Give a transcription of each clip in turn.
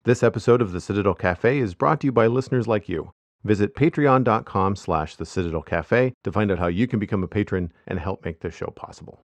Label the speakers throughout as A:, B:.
A: This episode of the Citadel Cafe is brought to you by listeners like you. Visit patreon.com/the Citadel Cafe to find out how you can become a patron and help make this show possible.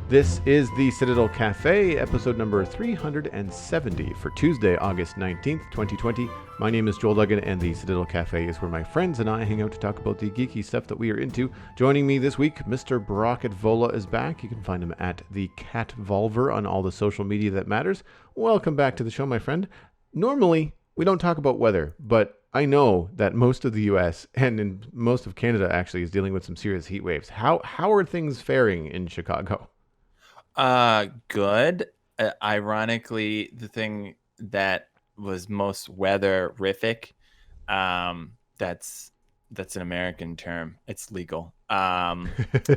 A: This is the Citadel Cafe, episode number 370 for Tuesday, August 19th, 2020. My name is Joel Duggan, and the Citadel Cafe is where my friends and I hang out to talk about the geeky stuff that we are into. Joining me this week, Mr. Brockett Vola is back. You can find him at the Cat Volver on all the social media that matters. Welcome back to the show, my friend. Normally, we don't talk about weather, but I know that most of the U.S. and in most of Canada actually is dealing with some serious heat waves. How are things faring in Chicago?
B: Good. Ironically, the thing that was most weatherific, that's an American term. It's legal. The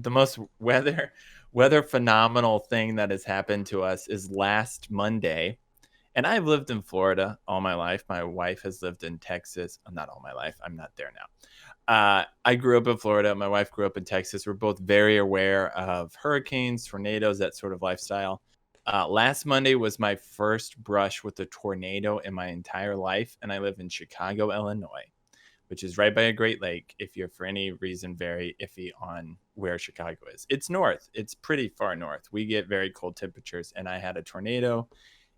B: most weather phenomenal thing that has happened to us is last Monday. And I've lived in Florida all my life. My wife has lived in Texas. Not all my life. I'm not there now. I grew up in Florida. My wife grew up in Texas. We're both very aware of hurricanes, tornadoes, that sort of lifestyle. Last Monday was my first brush with a tornado in my entire life, and I live in Chicago, Illinois, which is right by a Great Lake. If you're for any reason very iffy on where Chicago is, it's north. It's pretty far north. We get very cold temperatures, and I had a tornado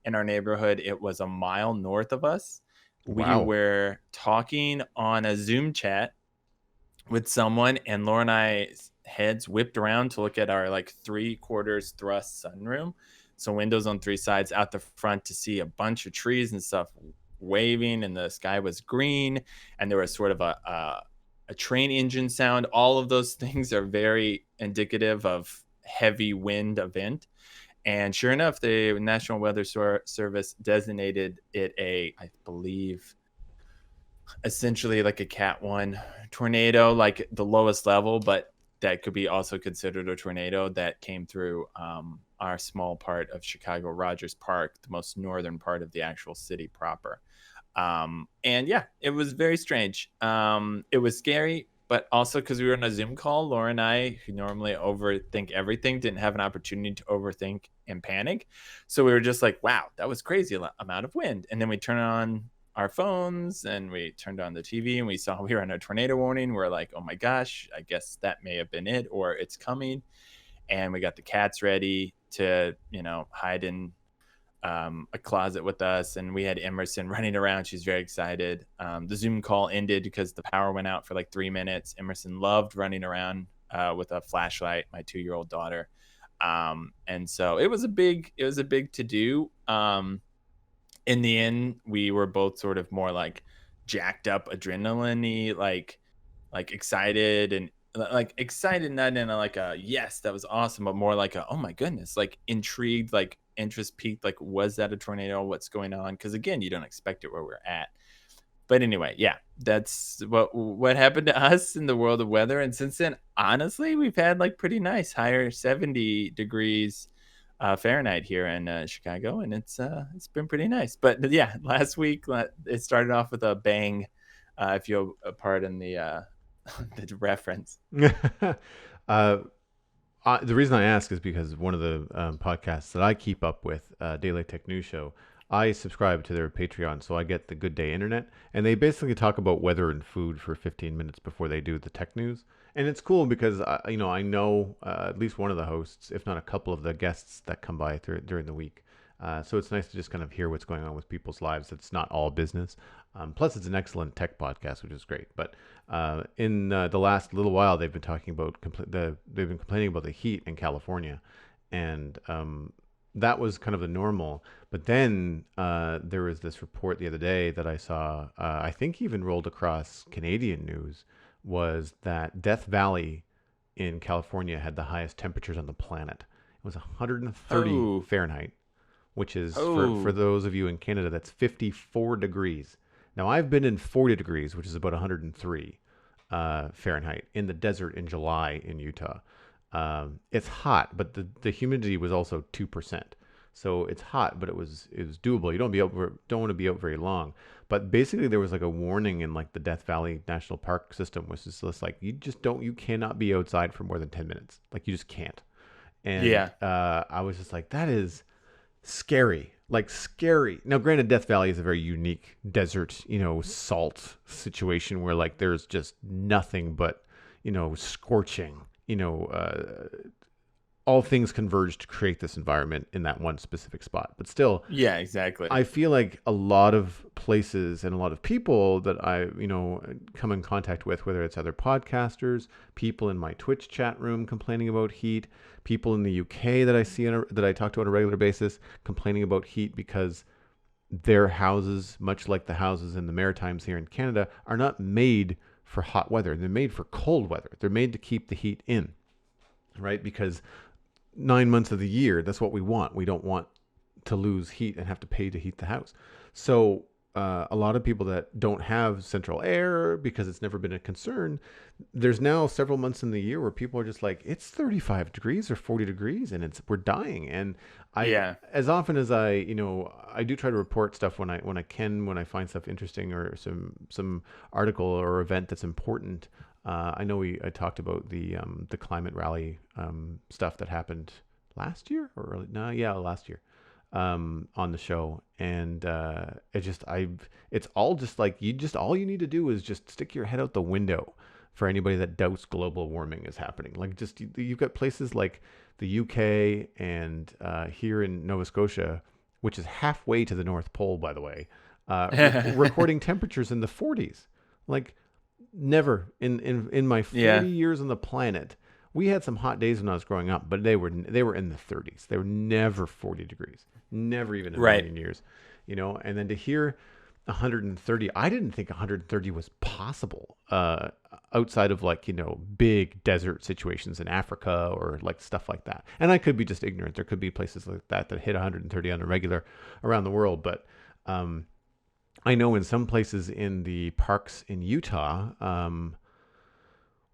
B: in our neighborhood. It was a mile north of us.
A: Wow.
B: We were talking on a Zoom chat with someone, and Laura and I's heads whipped around to look at our like 3/4 thrust sunroom, so windows on three sides out the front, to see a bunch of trees and stuff waving, and the sky was green, and there was sort of a train engine sound. All of those things are very indicative of heavy wind event. And sure enough, the National Weather Service designated it I believe, essentially like a Cat 1 tornado, like the lowest level, but that could be also considered a tornado that came through our small part of Chicago, Rogers Park, the most northern part of the actual city proper. And yeah, it was very strange. It was scary, but also because we were on a Zoom call, Laura and I, who normally overthink everything, didn't have an opportunity to overthink and panic. So we were just like, wow, that was crazy amount of wind. And then we turn on our phones and we turned on the TV and we saw we were on a tornado warning. We're like, oh my gosh, I guess that may have been it, or it's coming. And we got the cats ready to, hide in a closet with us, and we had Emerson running around. She's very excited. The Zoom call ended because the power went out for like 3 minutes. Emerson loved running around with a flashlight, my 2-year-old daughter. And so it was a big to do. In the end, we were both sort of more like jacked up, adrenaline-y, like excited, and like excited, not in a, like a yes, that was awesome, but more like a oh my goodness, like intrigued, like interest peaked, like was that a tornado? What's going on? Because again, you don't expect it where we're at. But anyway, yeah, that's what happened to us in the world of weather. And since then, honestly, we've had like pretty nice higher 70 degrees Fahrenheit here in Chicago, and it's been pretty nice. But yeah, last week it started off with a bang, if you'll pardon the the reference.
A: The reason I ask is because one of the podcasts that I keep up with, Daily Tech News Show, I subscribe to their Patreon, so I get the Good Day Internet, and they basically talk about weather and food for 15 minutes before they do the tech news. And it's cool because I know at least one of the hosts, if not a couple of the guests that come by during the week. So it's nice to just kind of hear what's going on with people's lives. It's not all business. Plus, it's an excellent tech podcast, which is great. But in the last little while, they've been talking about they've been complaining about the heat in California, and that was kind of the normal. But then there was this report the other day that I saw, I think even rolled across Canadian news, was that Death Valley in California had the highest temperatures on the planet. It was 130 Fahrenheit, which is, for those of you in Canada, that's 54 degrees. Now, I've been in 40 degrees, which is about 103. Fahrenheit in the desert in July in Utah. It's hot, but the humidity was also 2%. So it's hot, but it was doable. You don't want to be out very long. But basically, there was like a warning in like the Death Valley National Park system, which is just like you cannot be outside for more than 10 minutes. Like you just can't. And
B: Yeah.
A: I was just like, that is scary, like scary. Now, granted, Death Valley is a very unique desert, salt situation where like there's just nothing but, scorching, all things converge to create this environment in that one specific spot. But still,
B: Yeah, exactly.
A: I feel like a lot of places and a lot of people that I, come in contact with, whether it's other podcasters, people in my Twitch chat room complaining about heat, people in the UK that I see that I talk to on a regular basis complaining about heat because their houses, much like the houses in the Maritimes here in Canada, are not made for hot weather. They're made for cold weather. They're made to keep the heat in, right? Because 9 months of the year, that's what we want. We don't want to lose heat and have to pay to heat the house. So a lot of people that don't have central air because it's never been a concern, there's now several months in the year where people are just like, it's 35 degrees or 40 degrees and we're dying. And
B: Yeah.
A: as often as I do try to report stuff when I find stuff interesting or some article or event that's important. I know I talked about the climate rally stuff that happened last year or early, no, yeah, last year on the show, and it's all just like all you need to do is just stick your head out the window for anybody that doubts global warming is happening. Like just you've got places like the UK and here in Nova Scotia, which is halfway to the North Pole, by the way, recording temperatures in the 40s. Like never in my
B: Yeah.
A: 40 years on the planet. We had some hot days when I was growing up, but they were in the 30s. They were never 40 degrees. Never even in a
B: Right.
A: million years, And then to hear 130, I didn't think 130 was possible outside of like, big desert situations in Africa or like stuff like that. And I could be just ignorant. There could be places like that hit 130 on a regular around the world, but I know in some places in the parks in Utah,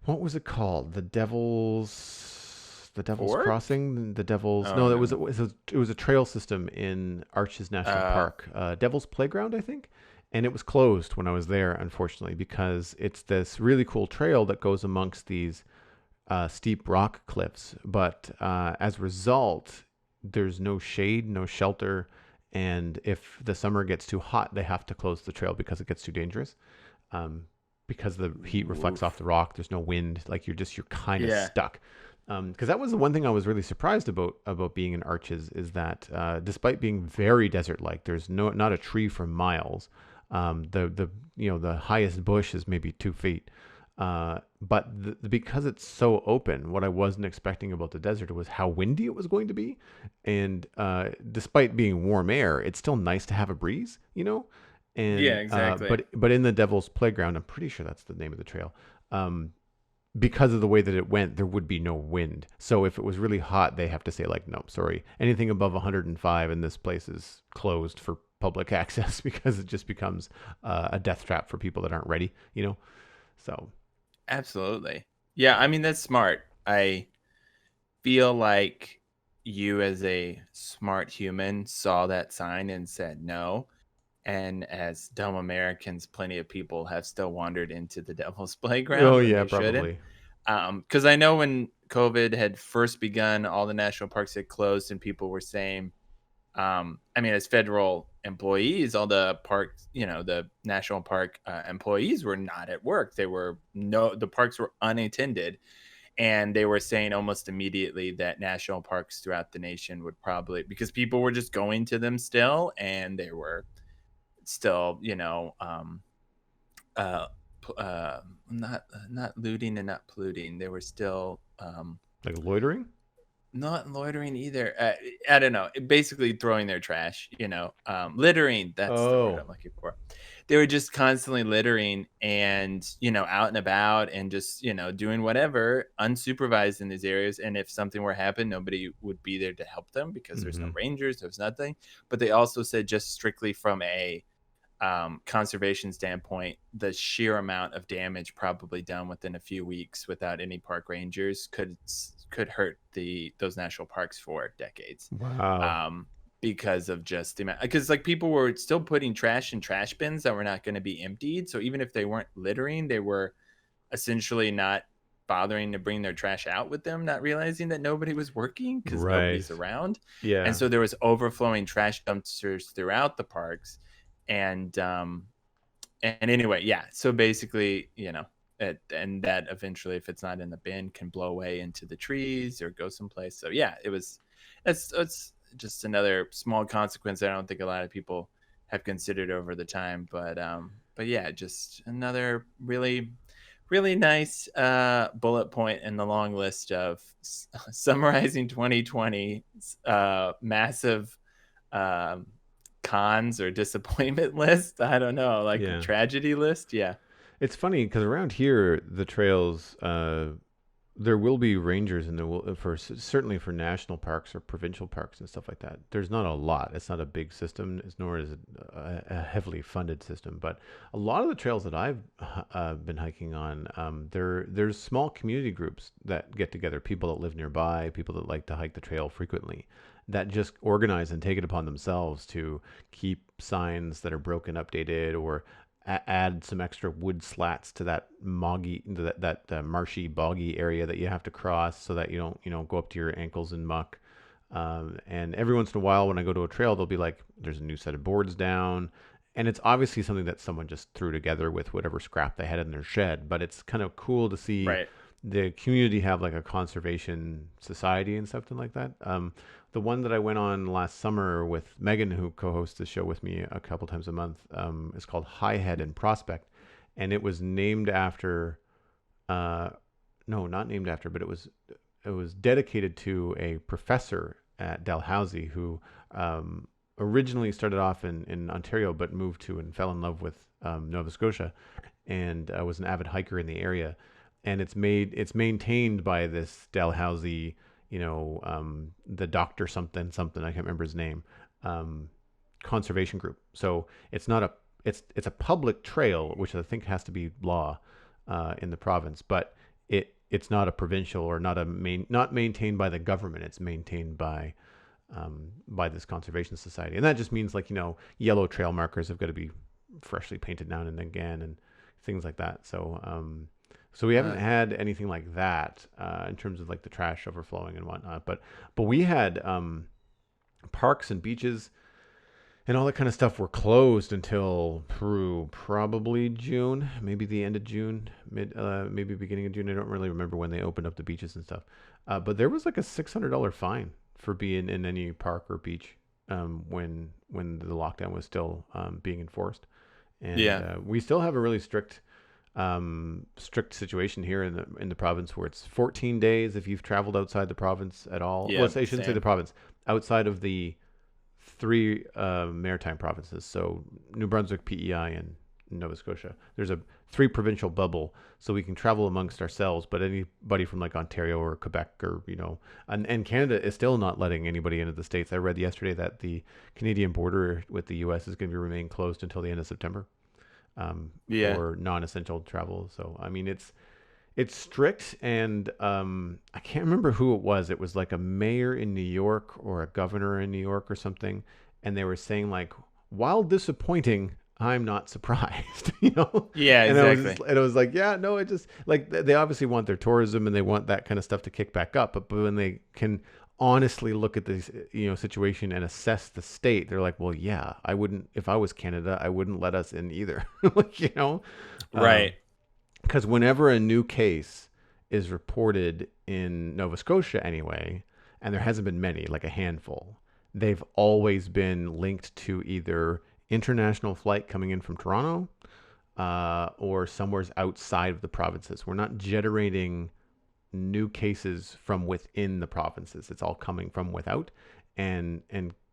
A: what was it called? The Devil's
B: Fort?
A: Crossing, the Devil's.
B: Oh
A: No,
B: no.
A: it was a trail system in Arches National
B: Uh
A: Park, Devil's Playground, I think, and it was closed when I was there, unfortunately, because it's this really cool trail that goes amongst these steep rock cliffs. But as a result, there's no shade, no shelter, and if the summer gets too hot, they have to close the trail because it gets too dangerous. Um, because the heat reflects off
B: Oof.
A: the rock. There's no wind. Like you're kind of
B: Yeah.
A: stuck. Because that was the one thing I was really surprised about being in Arches is that despite being very desert-like, there's not a tree for miles. The highest bush is maybe 2 feet. But because it's so open, what I wasn't expecting about the desert was how windy it was going to be. And despite being warm air, it's still nice to have a breeze.
B: Yeah,
A: And
B: exactly.
A: but in the Devil's Playground, I'm pretty sure that's the name of the trail. Because of the way that it went, there would be no wind. So if it was really hot, they have to say like, no, sorry, anything above 105 in this place is closed for public access because it just becomes a death trap for people that aren't ready. So
B: Absolutely. Yeah, I mean that's smart. I feel like you as a smart human saw that sign and said no. And as dumb Americans, plenty of people have still wandered into the devil's
A: oh
B: playground when
A: yeah,
B: they shouldn't.
A: probably.
B: Because I know when COVID had first begun, all the national parks had closed, and people were saying, I mean, as federal employees, all the parks, the national park employees were not at work. The parks were unattended. And they were saying almost immediately that national parks throughout the nation would probably, because people were just going to them still, and they were still, uh, not looting and not polluting. They were still
A: Like loitering.
B: not loitering either. I don't know. Basically, throwing their trash. Littering. That's the word
A: Oh.
B: I'm looking for. They were just constantly littering and out and about and just doing whatever unsupervised in these areas. And if something were to happen, nobody would be there to help them because there's no
A: Mm-hmm.
B: rangers. There's nothing. But they also said just strictly from a conservation standpoint, the sheer amount of damage probably done within a few weeks without any park rangers could hurt those national parks for decades.
A: Wow.
B: Um, because of just the amount, because like people were still putting trash in trash bins that were not going to be emptied. So even if they weren't littering, they were essentially not bothering to bring their trash out with them, not realizing that nobody was working because
A: Right.
B: nobody's around. And
A: Yeah.
B: so there was overflowing trash dumpsters throughout the parks. And and anyway, yeah. So basically, and that eventually, if it's not in the bin, can blow away into the trees or go someplace. So yeah, it's just another small consequence that I don't think a lot of people have considered over the time. But yeah, just another really nice bullet point in the long list of summarizing 2020 massive um, cons or disappointment list. I don't know, like
A: Yeah.
B: tragedy list. Yeah.
A: It's funny because around here, the trails, there will be rangers and there will certainly for national parks or provincial parks and stuff like that. There's not a lot. It's not a big system, nor is it a heavily funded system. But a lot of the trails that I've been hiking on, there's small community groups that get together, people that live nearby, people that like to hike the trail frequently, that just organize and take it upon themselves to keep signs that are broken updated, or add some extra wood slats to that marshy, boggy area that you have to cross, so that you don't, go up to your ankles in muck. And every once in a while, when I go to a trail, they'll be like, "There's a new set of boards down," and it's obviously something that someone just threw together with whatever scrap they had in their shed. But it's kind of cool to see
B: Right.
A: the community have like a conservation society and something like that. The one that I went on last summer with Megan, who co-hosts the show with me a couple times a month, is called High Head and Prospect, and it was named after, uh, no, not named after, but it was dedicated to a professor at Dalhousie who originally started off in Ontario, but moved to and fell in love with Nova Scotia, and was an avid hiker in the area. And it's maintained by this Dalhousie, the doctor something, I can't remember his name, um, conservation group. So it's a public trail, which I think has to be law in the province, but it's not a provincial, or not maintained by the government. It's maintained by this conservation society, and that just means, like, yellow trail markers have got to be freshly painted now and again, and things like that. So we haven't
B: Uh,
A: had anything like that in terms of like the trash overflowing and whatnot. But we had parks and beaches and all that kind of stuff were closed until through probably June, maybe the end of June, maybe beginning of June. I don't really remember when they opened up the beaches and stuff. But there was like a $600 fine for being in any park or beach when the lockdown was still being enforced. And
B: yeah.
A: we still have a really strict situation here in the province, where it's 14 days if you've traveled outside the province at all. Well,
B: Yeah.
A: I shouldn't say the
B: Same.
A: province, outside of the three maritime provinces. So New Brunswick, PEI, and Nova Scotia. There's a three provincial bubble, so we can travel amongst ourselves. But anybody from like Ontario or Quebec, or and Canada is still not letting anybody into the states. I read yesterday that the Canadian border with the U.S. is going to remain closed until the end of September
B: Yeah.
A: for non-essential travel. So I mean, it's strict, and I can't remember who it was. It was like a mayor in New York or a governor in New York or something, and they were saying like, while disappointing, I'm not surprised,
B: Yeah.
A: And
B: Exactly.
A: I was like, yeah, no, it just like they obviously want their tourism and they want that kind of stuff to kick back up, but when they can honestly look at this situation and assess the state, they're like, well, yeah, I wouldn't, if I was Canada, I wouldn't let us in either. Like,
B: Right.
A: because whenever a new case is reported in Nova Scotia anyway, and there hasn't been many, like a handful, they've always been linked to either international flight coming in from Toronto or somewhere's outside of the provinces. We're not generating new cases from within the provinces. It's all coming from without, and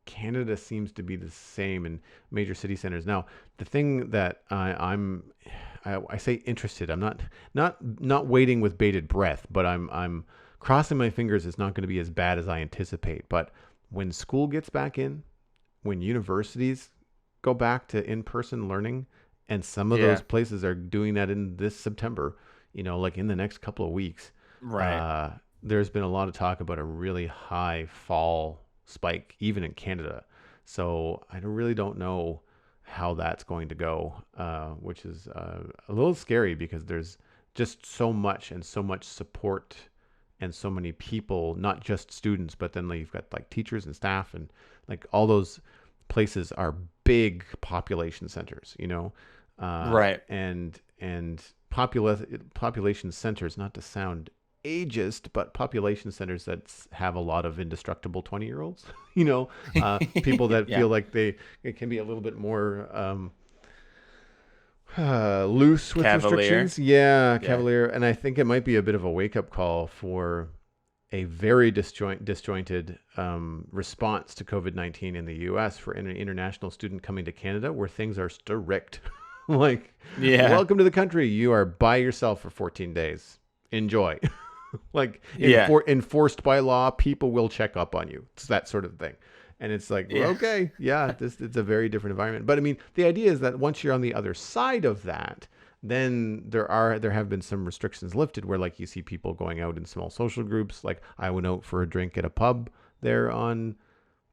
A: Canada seems to be the same in major city centers. Now, the thing that I say interested. I'm not waiting with bated breath, but I'm crossing my fingers. It's not going to be as bad as I anticipate. But when school gets back in, when universities go back to in-person learning, and some of those
B: Yeah.
A: places are doing that in this September, like in the next couple of weeks.
B: Right.
A: uh, there's been a lot of talk about a really high fall spike, even in Canada. So I really don't know how that's going to go, which is a little scary because there's just so much and so much support and so many people, not just students, but then like, you've got like teachers and staff, and like all those places are big population centers,
B: Right.
A: and population centers, not to sound ageist, but population centers that have a lot of indestructible 20-year-olds, people that
B: Yeah.
A: feel like it can be a little bit more loose with
B: Cavalier.
A: restrictions. Yeah,
B: Yeah.
A: cavalier. And I think it might be a bit of a wake up call for a very disjointed response to COVID-19 in the US for an international student coming to Canada, where things are strict. Like,
B: Yeah.
A: welcome to the country. You are by yourself for 14 days. Enjoy. Like,
B: Yeah.
A: enforced by law, people will check up on you. It's that sort of thing. And it's like, well,
B: Yeah.
A: okay, yeah, it's a very different environment. But I mean, the idea is that once you're on the other side of that, then there have been some restrictions lifted where like you see people going out in small social groups. Like I went out for a drink at a pub there on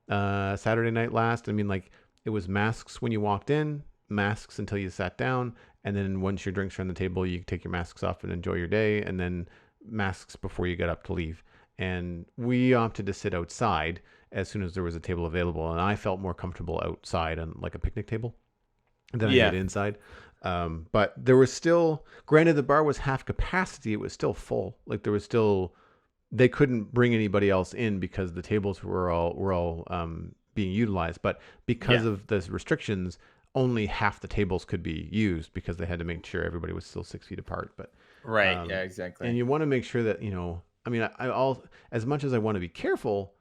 A: Saturday night last. I mean, like it was masks when you walked in, masks until you sat down, and then once your drinks are on the table, you take your masks off and enjoy your day, and then masks before you get up to leave. And we opted to sit outside as soon as there was a table available, and I felt more comfortable outside on like a picnic table than I did
B: Yeah.
A: inside. But there was still, granted, the bar was half capacity. It was still full. Like there was still, they couldn't bring anybody else in because the tables were all being utilized. But because
B: Yeah.
A: of the restrictions, only half the tables could be used because they had to make sure everybody was still 6 feet apart. But
B: Right. Yeah.
A: um, and
B: Exactly.
A: you want to make sure that I mean, I all as much as I want to be careful,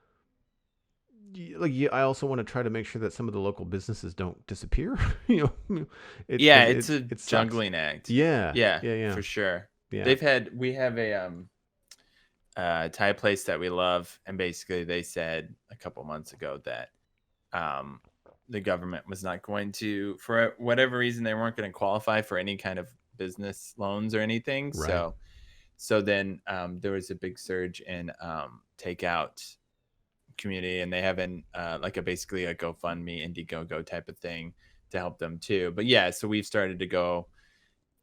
A: I also want to try to make sure that some of the local businesses don't disappear.
B: Yeah.
A: Because
B: It's a
A: it sucks.
B: juggling act.
A: Yeah,
B: Yeah,
A: yeah, yeah,
B: for sure.
A: yeah.
B: We have a Thai place that we love, and basically they said a couple months ago that um, the government was not going to, for whatever reason, they weren't going to qualify for any kind of business loans or anything.
A: Right,
B: So then there was a big surge in takeout community, and they have an like a basically a GoFundMe, Indiegogo type of thing to help them too. But yeah, so we've started to go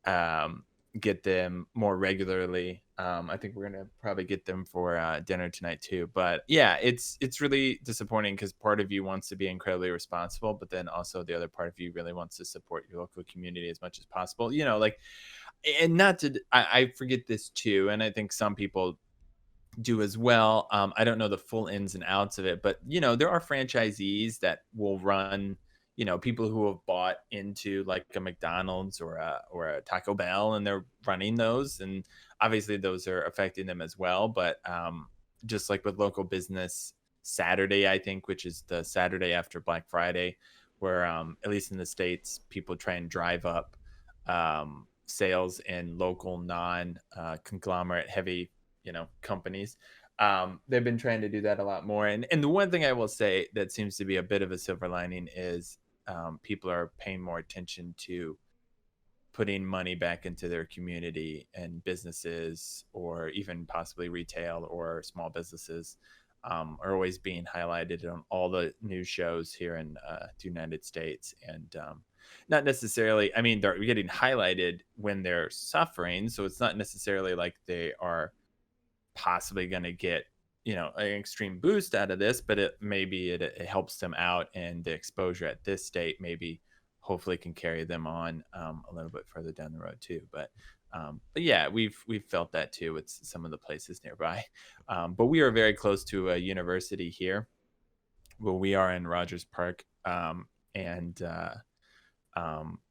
B: um, get them more regularly. I think we're gonna probably get them for dinner tonight too. But yeah, it's really disappointing because part of you wants to be incredibly responsible, but then also the other part of you really wants to support your local community as much as possible. Like, and not to I forget this too, and I think some people do as well. I don't know the full ins and outs of it, but there are franchisees that will run, people who have bought into like a McDonald's or a Taco Bell, and they're running those, and obviously those are affecting them as well. But just like with local business Saturday, I think, which is the Saturday after Black Friday, where at least in the States, people try and drive up sales in local non conglomerate heavy companies. They've been trying to do that a lot more. And the one thing I will say that seems to be a bit of a silver lining is people are paying more attention to putting money back into their community and businesses, or even possibly retail or small businesses, are always being highlighted on all the news shows here in the United States. And not necessarily, I mean, they're getting highlighted when they're suffering. So it's not necessarily like they are possibly going to get an extreme boost out of this, but it helps them out, and the exposure at this state maybe hopefully can carry them on a little bit further down the road too. But yeah, we've felt that too with some of the places nearby. But we are very close to a university here. Well, we are in Rogers Park, and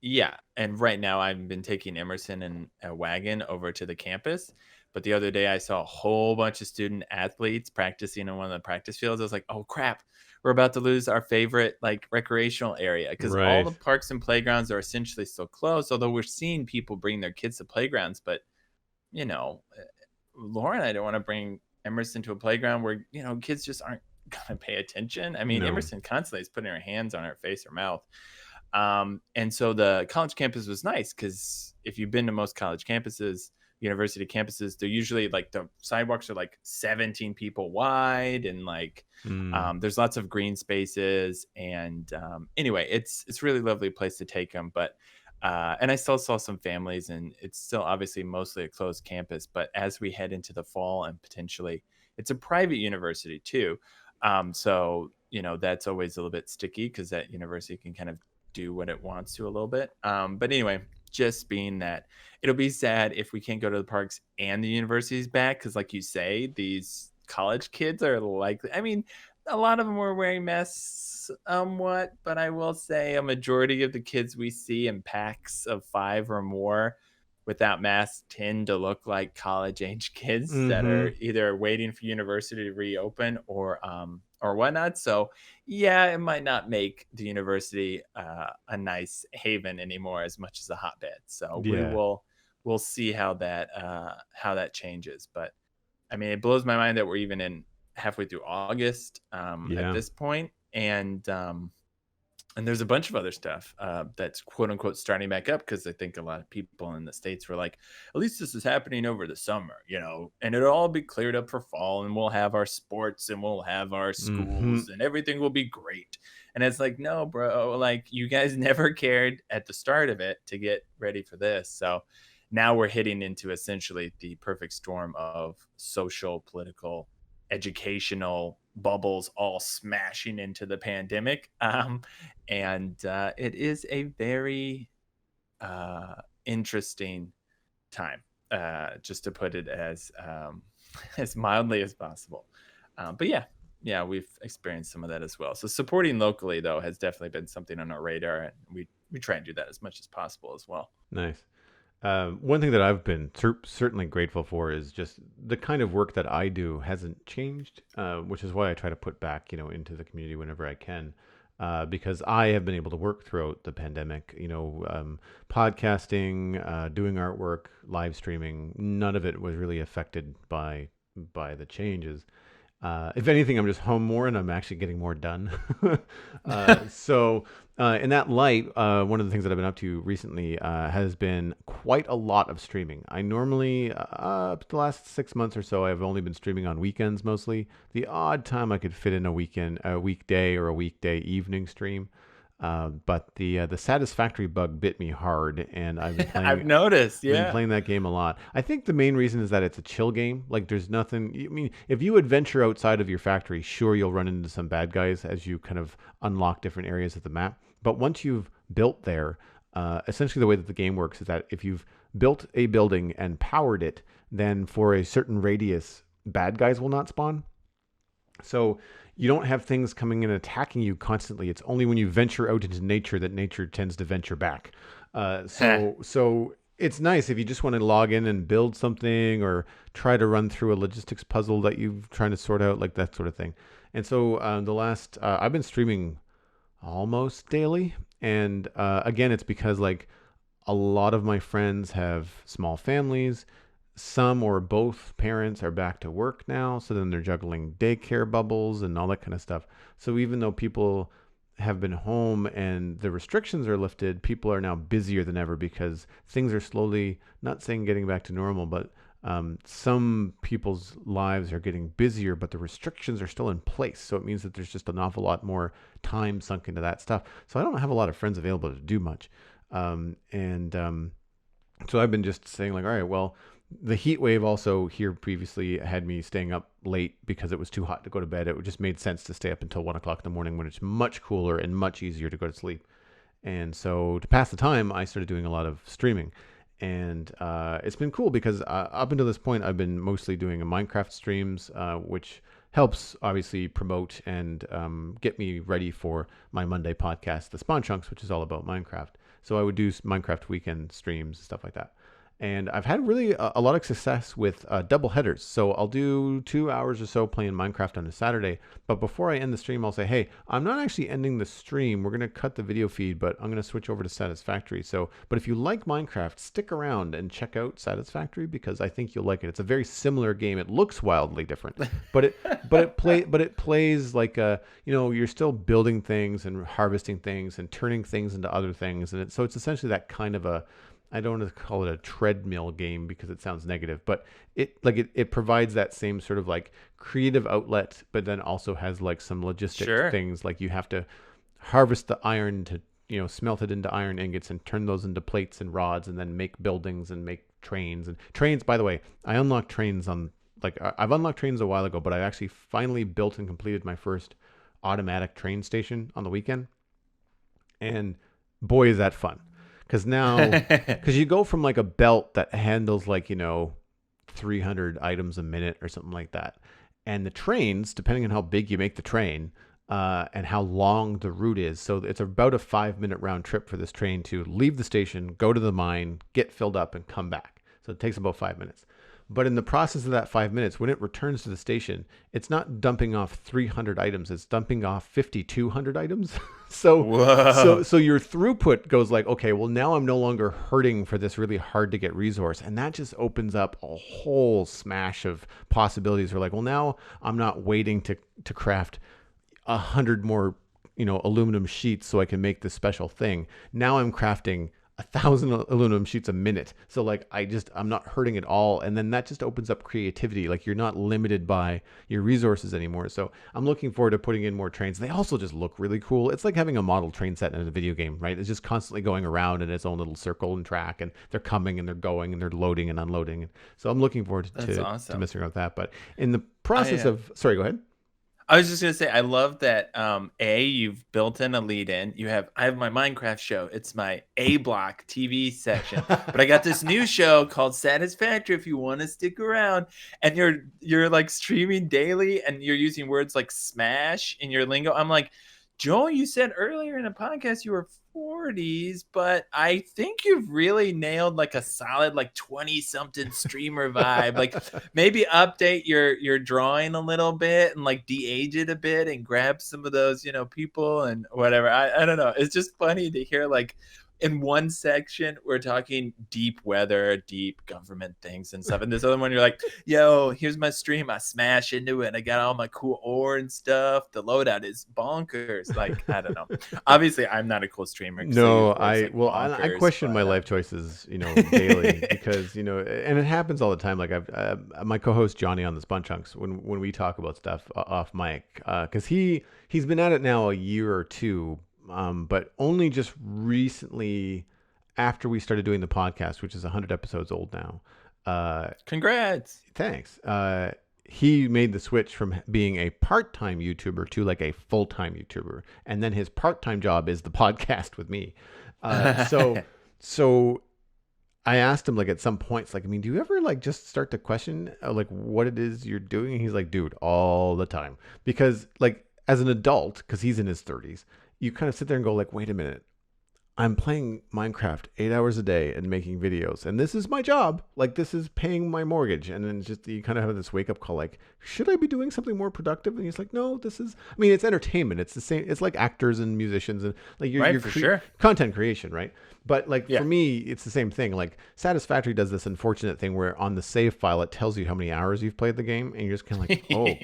B: yeah, and right now I've been taking Emerson in a wagon over to the campus. But the other day I saw a whole bunch of student athletes practicing in one of the practice fields. I was like, oh crap, we're about to lose our favorite like recreational area, because all
A: right.
B: the parks and playgrounds are essentially still closed. Although we're seeing people bring their kids to playgrounds, but you know, Laura and I don't want to bring Emerson to a playground where kids just aren't gonna pay attention. I mean,
A: No.
B: Emerson constantly is putting her hands on her face or mouth. And so the college campus was nice because if you've been to most college campuses, university campuses, they're usually like the sidewalks are like 17 people wide, and like
A: Mm.
B: there's lots of green spaces. And anyway, it's really lovely place to take them. But and I still saw some families, and it's still obviously mostly a closed campus. But as we head into the fall and potentially, it's a private university too. So that's always a little bit sticky because that university can kind of do what it wants to a little bit. But anyway, just being that it'll be sad if we can't go to the parks and the universities back because, like you say, these college kids are likely. I mean, a lot of them were wearing masks somewhat, but I will say a majority of the kids we see in packs of 5 or more without masks tend to look like college age kids that
A: Mm-hmm.
B: are either waiting for university to reopen or whatnot. So yeah, it might not make the university a nice haven anymore as much as a hotbed. So
A: Yeah.
B: we'll see how that changes. But I mean, it blows my mind that we're even in halfway through August at
A: Yeah.
B: this point, and there's a bunch of other stuff that's quote unquote starting back up because I think a lot of people in the States were like, at least this is happening over the summer, and it'll all be cleared up for fall, and we'll have our sports and we'll have our
A: Mm-hmm.
B: schools and everything will be great. And it's like, no, bro, like you guys never cared at the start of it to get ready for this. So now we're hitting into essentially the perfect storm of social, political, educational bubbles all smashing into the pandemic. And it is a very interesting time, just to put it as as mildly as possible. But yeah, we've experienced some of that as well. So supporting locally though has definitely been something on our radar, and we try and do that as much as possible as well.
A: Nice. One thing that I've been certainly grateful for is just the kind of work that I do hasn't changed, which is why I try to put back, into the community whenever I can, because I have been able to work throughout the pandemic, podcasting, doing artwork, live streaming. None of it was really affected by the changes. If anything, I'm just home more and I'm actually getting more done. So, in that light, one of the things that I've been up to recently has been quite a lot of streaming. I normally, up to the last 6 months or so, I've only been streaming on weekends mostly. The odd time I could fit in a weekday or a weekday evening stream. But the satisfactory bug bit me hard, and I've been
B: I've
A: playing
B: noticed,
A: been
B: yeah.
A: playing that game a lot. I think the main reason is that it's a chill game. Like there's nothing. I mean, if you adventure outside of your factory, sure you'll run into some bad guys as you kind of unlock different areas of the map. But once you've built there, essentially the way that the game works is that if you've built a building and powered it, then for a certain radius, bad guys will not spawn. So you don't have things coming and attacking you constantly. It's only when you venture out into nature that nature tends to venture back. So it's nice if you just want to log in and build something or try to run through a logistics puzzle that you're trying to sort out, like that sort of thing. And so the last I've been streaming almost daily, and again, it's because like a lot of my friends have small families. Some or both parents are back to work now, so then they're juggling daycare bubbles and all that kind of stuff. So even though people have been home and the restrictions are lifted, people are now busier than ever because things are slowly, not saying getting back to normal, but some people's lives are getting busier, but the restrictions are still in place. So it means that there's just an awful lot more time sunk into that stuff. So I don't have a lot of friends available to do much. And so I've been just saying, like, all right, well, the heat wave also here previously had me staying up late because it was too hot to go to bed. It just made sense to stay up until 1 o'clock in the morning when it's much cooler and much easier to go to sleep. And so to pass the time, I started doing a lot of streaming. And it's been cool because up until this point, I've been mostly doing Minecraft streams, which helps obviously promote and get me ready for my Monday podcast, The Spawn Chunks, which is all about Minecraft. So I would do Minecraft weekend streams, stuff like that. And I've had really a lot of success with double headers. So I'll do 2 hours or so playing Minecraft on a Saturday. But before I end the stream, I'll say, hey, I'm not actually ending the stream. We're going to cut the video feed, but I'm going to switch over to Satisfactory. So, but if you like Minecraft, stick around and check out Satisfactory because I think you'll like it. It's a very similar game. It looks wildly different, but it plays like you're still building things and harvesting things and turning things into other things. And so it's essentially that kind of a, I don't want to call it a treadmill game because it sounds negative, but it provides that same sort of like creative outlet, but then also has like some logistic things. Like you have to harvest the iron to, smelt it into iron ingots and turn those into plates and rods and then make buildings and make trains. And trains, by the way, I unlocked trains I've unlocked trains a while ago, but I actually finally built and completed my first automatic train station on the weekend. And boy, is that fun. Because you go from like a belt that handles 300 items a minute or something like that. And the trains, depending on how big you make the train and how long the route is. So it's about a 5-minute round trip for this train to leave the station, go to the mine, get filled up and come back. So it takes about 5 minutes. But in the process of that 5 minutes, when it returns to the station, it's not dumping off 300 items. It's dumping off 5,200 items. so your throughput goes like, okay, well, now I'm no longer hurting for this really hard to get resource. And that just opens up a whole smash of possibilities. We're like, well, now I'm not waiting to craft 100 more, aluminum sheets so I can make this special thing. Now I'm crafting 1,000 aluminum sheets a minute. So like I'm not hurting at all. And then that just opens up creativity. Like you're not limited by your resources anymore. So I'm looking forward to putting in more trains. They also just look really cool. It's like having a model train set in a video game, right? It's just constantly going around in its own little circle and track, and they're coming and they're going and they're loading and unloading. So I'm looking forward to messing around with that. But in the process sorry, go ahead.
B: I was just gonna say, I love that. You've built in a lead in. I have my Minecraft show. It's my A block TV section, but I got this new show called Satisfactory. If you want to stick around, and you're like streaming daily, and you're using words like smash in your lingo. I'm like, Joel, you said earlier in a podcast you were 40s, but I think you've really nailed like a solid like 20-something streamer vibe. Like maybe update your drawing a little bit and like de-age it a bit and grab some of those, people and whatever. I don't know. It's just funny to hear like in one section we're talking deep weather, deep government things and stuff, and this other one you're like, yo, here's my stream, I smash into it, I got all my cool ore and stuff, the loadout is bonkers. Like, I don't know. Obviously I'm not a cool streamer.
A: No, I question my life choices daily because and it happens all the time. Like my co-host Johnny on the Spun Chunks, when we talk about stuff off mic, because he's been at it now a year or two. But only just recently, after we started doing the podcast, which is 100 episodes old now.
B: Congrats.
A: Thanks. He made the switch from being a part-time YouTuber to like a full-time YouTuber. And then his part-time job is the podcast with me. So I asked him like at some points, like, I mean, do you ever like just start to question like what it is you're doing? And he's like, dude, all the time. Because like as an adult, because he's in his 30s, you kind of sit there and go like, wait a minute, I'm playing Minecraft 8 hours a day and making videos, and this is my job. Like, this is paying my mortgage. And then just you kind of have this wake up call, like, should I be doing something more productive? And he's like, no, it's entertainment. It's the same. It's like actors and musicians and like you're
B: sure.
A: Content creation, right? But like for me, it's the same thing. Like Satisfactory does this unfortunate thing where on the save file, it tells you how many hours you've played the game, and you're just kind of like, oh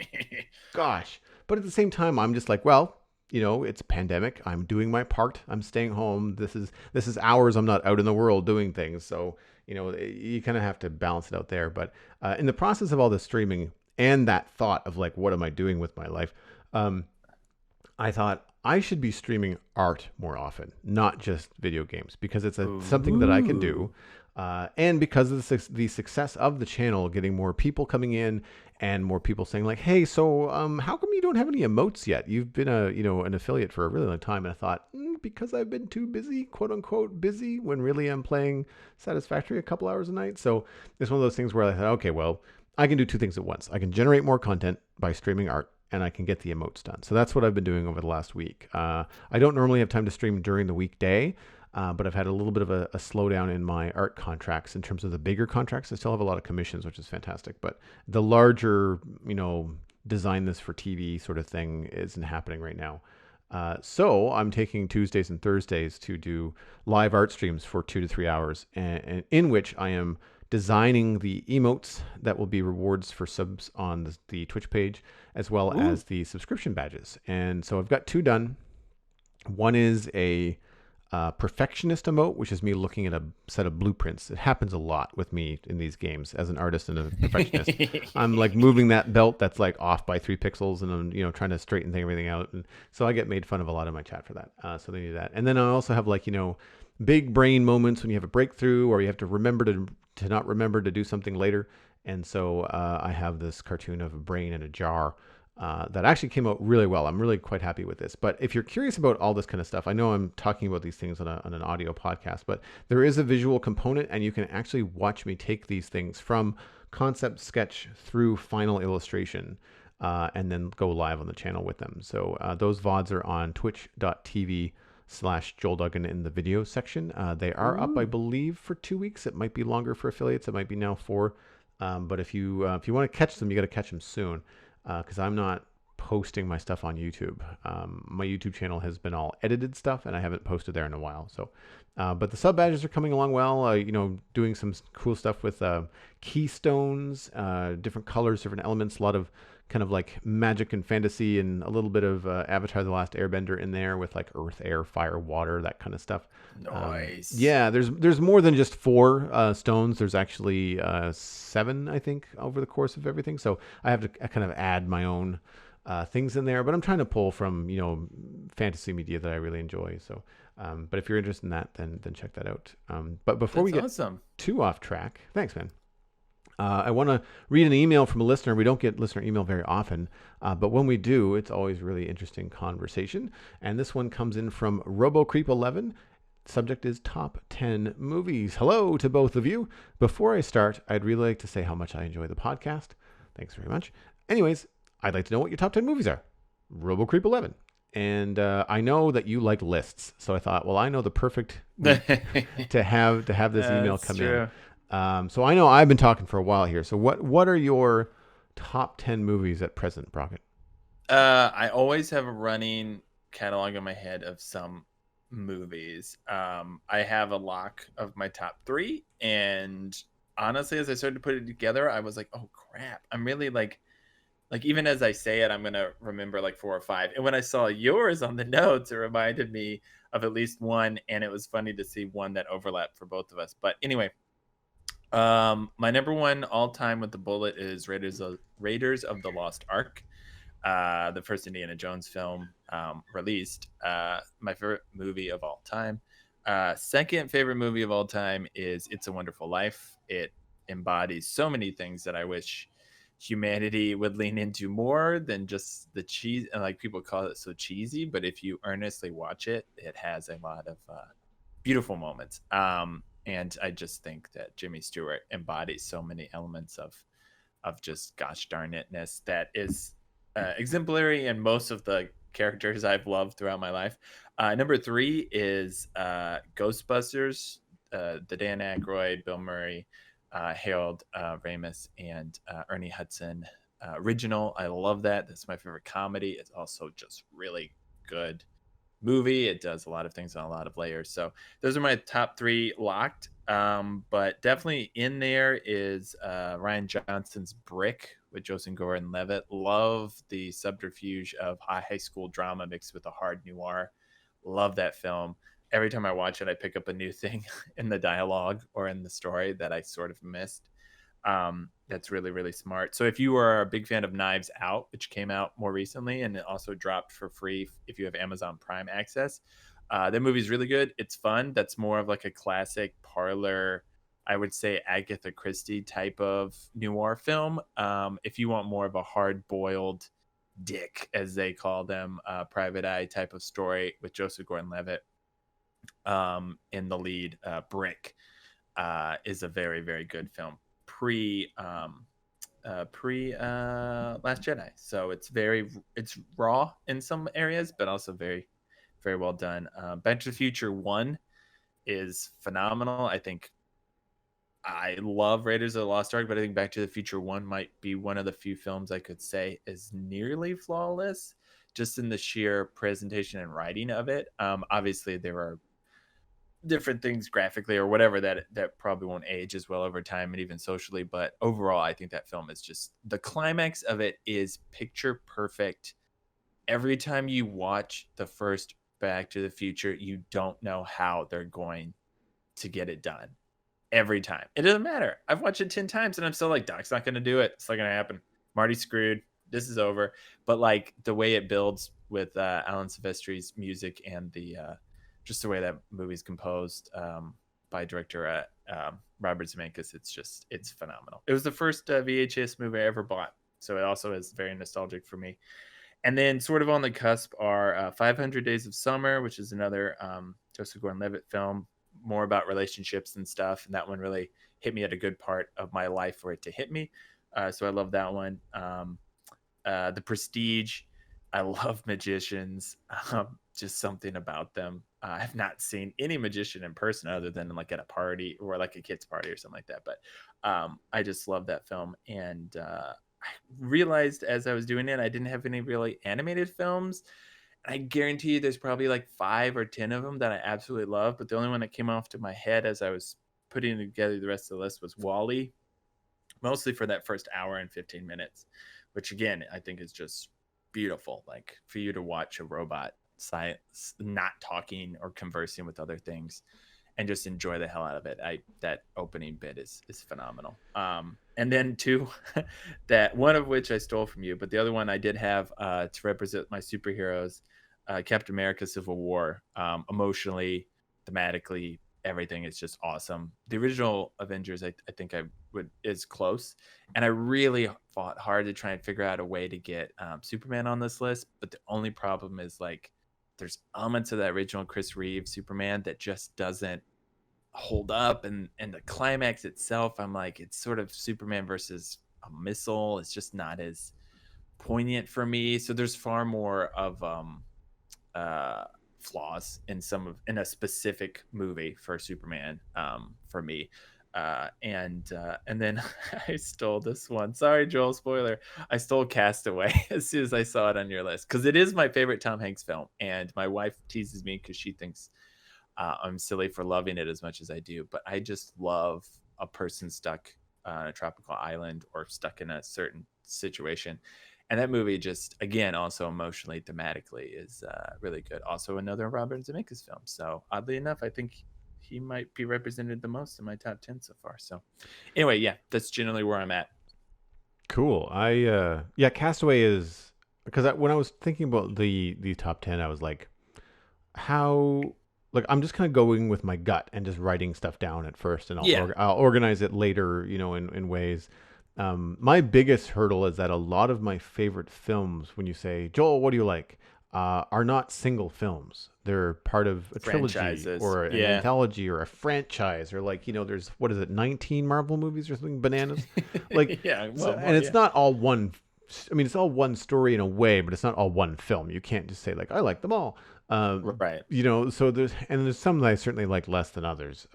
A: gosh. But at the same time, I'm just like, well, it's a pandemic. I'm doing my part. I'm staying home. This is hours I'm not out in the world doing things. So, you kind of have to balance it out there. But in the process of all this streaming and that thought of like, what am I doing with my life? I thought I should be streaming art more often, not just video games, because it's something that I can do. And because of the success of the channel, getting more people coming in and more people saying like, hey, so how come you don't have any emotes yet? You've been an affiliate for a really long time. And I thought, because I've been too busy, quote unquote busy, when really I'm playing Satisfactory a couple hours a night. So it's one of those things where I thought, okay, well, I can do two things at once. I can generate more content by streaming art, and I can get the emotes done. So that's what I've been doing over the last week. I don't normally have time to stream during the weekday. But I've had a little bit of a slowdown in my art contracts in terms of the bigger contracts. I still have a lot of commissions, which is fantastic. But the larger, design this for TV sort of thing isn't happening right now. So I'm taking Tuesdays and Thursdays to do live art streams for 2 to 3 hours, and in which I am designing the emotes that will be rewards for subs on the Twitch page, as well
B: Ooh.
A: as the subscription badges. And so I've got two done. One is a perfectionist emote, which is me looking at a set of blueprints. It happens a lot with me in these games as an artist and a perfectionist. I'm like moving that belt that's like off by 3 pixels, and I'm trying to straighten everything out, and so I get made fun of a lot in my chat for that. So they do that, and then I also have like big brain moments when you have a breakthrough or you have to remember to not remember to do something later, and so I have this cartoon of a brain in a jar that actually came out really well. I'm really quite happy with this. But if you're curious about all this kind of stuff, I know I'm talking about these things on an audio podcast, but there is a visual component, and you can actually watch me take these things from concept sketch through final illustration, and then go live on the channel with them. So those VODs are on twitch.tv/Joel Duggan in the video section. They are up, I
B: Ooh.
A: believe, for 2 weeks. It might be longer for affiliates. It might be now 4. But if you want to catch them, you got to catch them soon, because I'm not posting my stuff on YouTube. My YouTube channel has been all edited stuff, and I haven't posted there in a while. So, but the sub badges are coming along well. Doing some cool stuff with keystones, different colors, different elements, a lot of kind of like magic and fantasy, and a little bit of Avatar: The Last Airbender in there with like earth, air, fire, water, that kind of stuff.
B: Nice.
A: Yeah, there's more than just 4 stones. There's actually 7, I think, over the course of everything. So I have to kind of add my own things in there, but I'm trying to pull from fantasy media that I really enjoy. So, but if you're interested in that, then check that out. But before we
B: That's
A: get
B: awesome.
A: too off track, thanks, man. I want to read an email from a listener. We don't get listener email very often, but when we do, it's always really interesting conversation. And this one comes in from RoboCreep11. Subject is top 10 movies. Hello to both of you. Before I start, I'd really like to say how much I enjoy the podcast. Thanks very much. Anyways, I'd like to know what your top 10 movies are. RoboCreep11. And I know that you like lists, so I thought, well, I know the perfect week to have this email
B: That's
A: come in.
B: true.
A: So I know I've been talking for a while here. So what are your top 10 movies at present, Brockett?
B: I always have a running catalog in my head of some movies. I have a lock of my top 3, and honestly, as I started to put it together, I was like, "Oh crap! I'm really like even as I say it, I'm gonna remember like 4 or 5." And when I saw yours on the notes, it reminded me of at least one, and it was funny to see one that overlapped for both of us. But anyway, my number one all time with the bullet is Raiders of the Lost Ark, the first Indiana Jones film released. My favorite movie of all time. Second favorite movie of all time is It's a Wonderful Life. It embodies so many things that I wish humanity would lean into more than just the cheese. And like people call it so cheesy, but if you earnestly watch it, it has a lot of beautiful moments. And I just think that Jimmy Stewart embodies so many elements of just gosh darn itness that is exemplary in most of the characters I've loved throughout my life. Number 3 is Ghostbusters, the Dan Aykroyd, Bill Murray, Harold Ramis, and Ernie Hudson original. I love that. That's my favorite comedy. It's also just really good movie. It does a lot of things on a lot of layers. So those are my top 3 locked. But definitely in there is Ryan Johnson's Brick with Joseph Gordon-Levitt. Love the subterfuge of high school drama mixed with a hard noir. Love that film. Every time I watch it, I pick up a new thing in the dialogue or in the story that I sort of missed. That's really, really smart. So if you are a big fan of Knives Out, which came out more recently and it also dropped for free if you have Amazon Prime access, that movie's really good. It's fun. That's more of like a classic parlor, I would say Agatha Christie type of noir film. If you want more of a hard boiled dick, as they call them, private eye type of story with Joseph Gordon-Levitt in the lead, Brick is a very, very good film. Pre Last Jedi, so it's raw in some areas, but also very, very well done. Back to the Future 1 is phenomenal. I think I love Raiders of the Lost Ark, but I think Back to the Future 1 might be one of the few films I could say is nearly flawless, just in the sheer presentation and writing of it. Obviously, there are different things graphically or whatever that probably won't age as well over time and even socially, but overall, I think that film is just the climax of it is picture perfect. Every time you watch the first Back to the Future, you don't know how they're going to get it done every time. It doesn't matter. I've watched it 10 times and I'm still like, Doc's not going to do it. It's not going to happen. Marty screwed. This is over. But like the way it builds with Alan Silvestri's music and the just the way that movie's composed by director Robert Zemeckis, it's phenomenal. It was the first VHS movie I ever bought. So it also is very nostalgic for me. And then sort of on the cusp are 500 Days of Summer, which is another Joseph Gordon-Levitt film, more about relationships and stuff. And that one really hit me at a good part of my life for it to hit me. So I love that one. The Prestige. I love magicians. Just something about them. I've not seen any magician in person other than like at a party or like a kid's party or something like that. But I just love that film. And I realized as I was doing it, I didn't have any really animated films. I guarantee you there's probably like 5 or 10 of them that I absolutely love. But the only one that came off to my head as I was putting together the rest of the list was Wall-E, mostly for that first hour and 15 minutes, which again, I think is just beautiful. Like for you to watch a robot science not talking or conversing with other things and just enjoy the hell out of it. That opening bit is phenomenal. And then two, that one of which I stole from you, but the other one I did have to represent my superheroes, Captain America: Civil War. Emotionally, thematically, everything is just awesome. The original Avengers, I think I would is close, and I really fought hard to try and figure out a way to get Superman on this list. But the only problem is like there's elements of that original Chris Reeve Superman that just doesn't hold up, and the climax itself, I'm like, it's sort of Superman versus a missile. It's just not as poignant for me. So there's far more of uh flaws in a specific movie for Superman for me. And then I stole this one. Sorry, Joel, spoiler. I stole Castaway as soon as I saw it on your list because it is my favorite Tom Hanks film, and my wife teases me because she thinks I'm silly for loving it as much as I do. But I just love a person stuck on a tropical island or stuck in a certain situation. And that movie just, again, also emotionally, thematically is really good. Also another Robert Zemeckis film. So oddly enough, I think he might be represented the most in my top 10 so far. So anyway, yeah, that's generally where I'm at.
A: Cool. Yeah, Castaway is because when I was thinking about the top 10, I was like, how like I'm just kind of going with my gut and just writing stuff down at first, and
B: Yeah.
A: I'll organize it later, in ways. My biggest hurdle is that a lot of my favorite films, when you say, Joel, what do you like, are not single films. They're part of a trilogy
B: Franchises.
A: or an
B: Yeah.
A: anthology or a franchise, or like, there's, what is it, 19 Marvel movies or something bananas? Like,
B: Yeah.
A: so,
B: Well,
A: and it's
B: yeah.
A: not all one. I mean, it's all one story in a way, but it's not all one film. You can't just say like, I like them all.
B: Right.
A: So there's some that I certainly like less than others.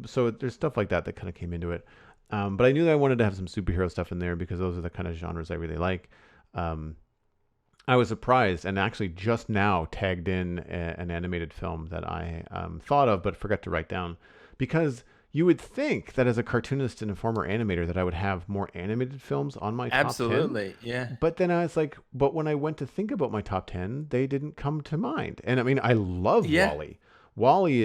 A: So there's stuff like that kind of came into it. But I knew that I wanted to have some superhero stuff in there because those are the kind of genres I really like. Um, I was surprised and actually just now tagged in an animated film that I thought of but forgot to write down, because you would think that as a cartoonist and a former animator that I would have more animated films on my top 10.
B: Absolutely. Yeah.
A: But then I was like, but when I went to think about my top 10, they didn't come to mind. And I mean, I love
B: Yeah.
A: Wall-E. Wall-E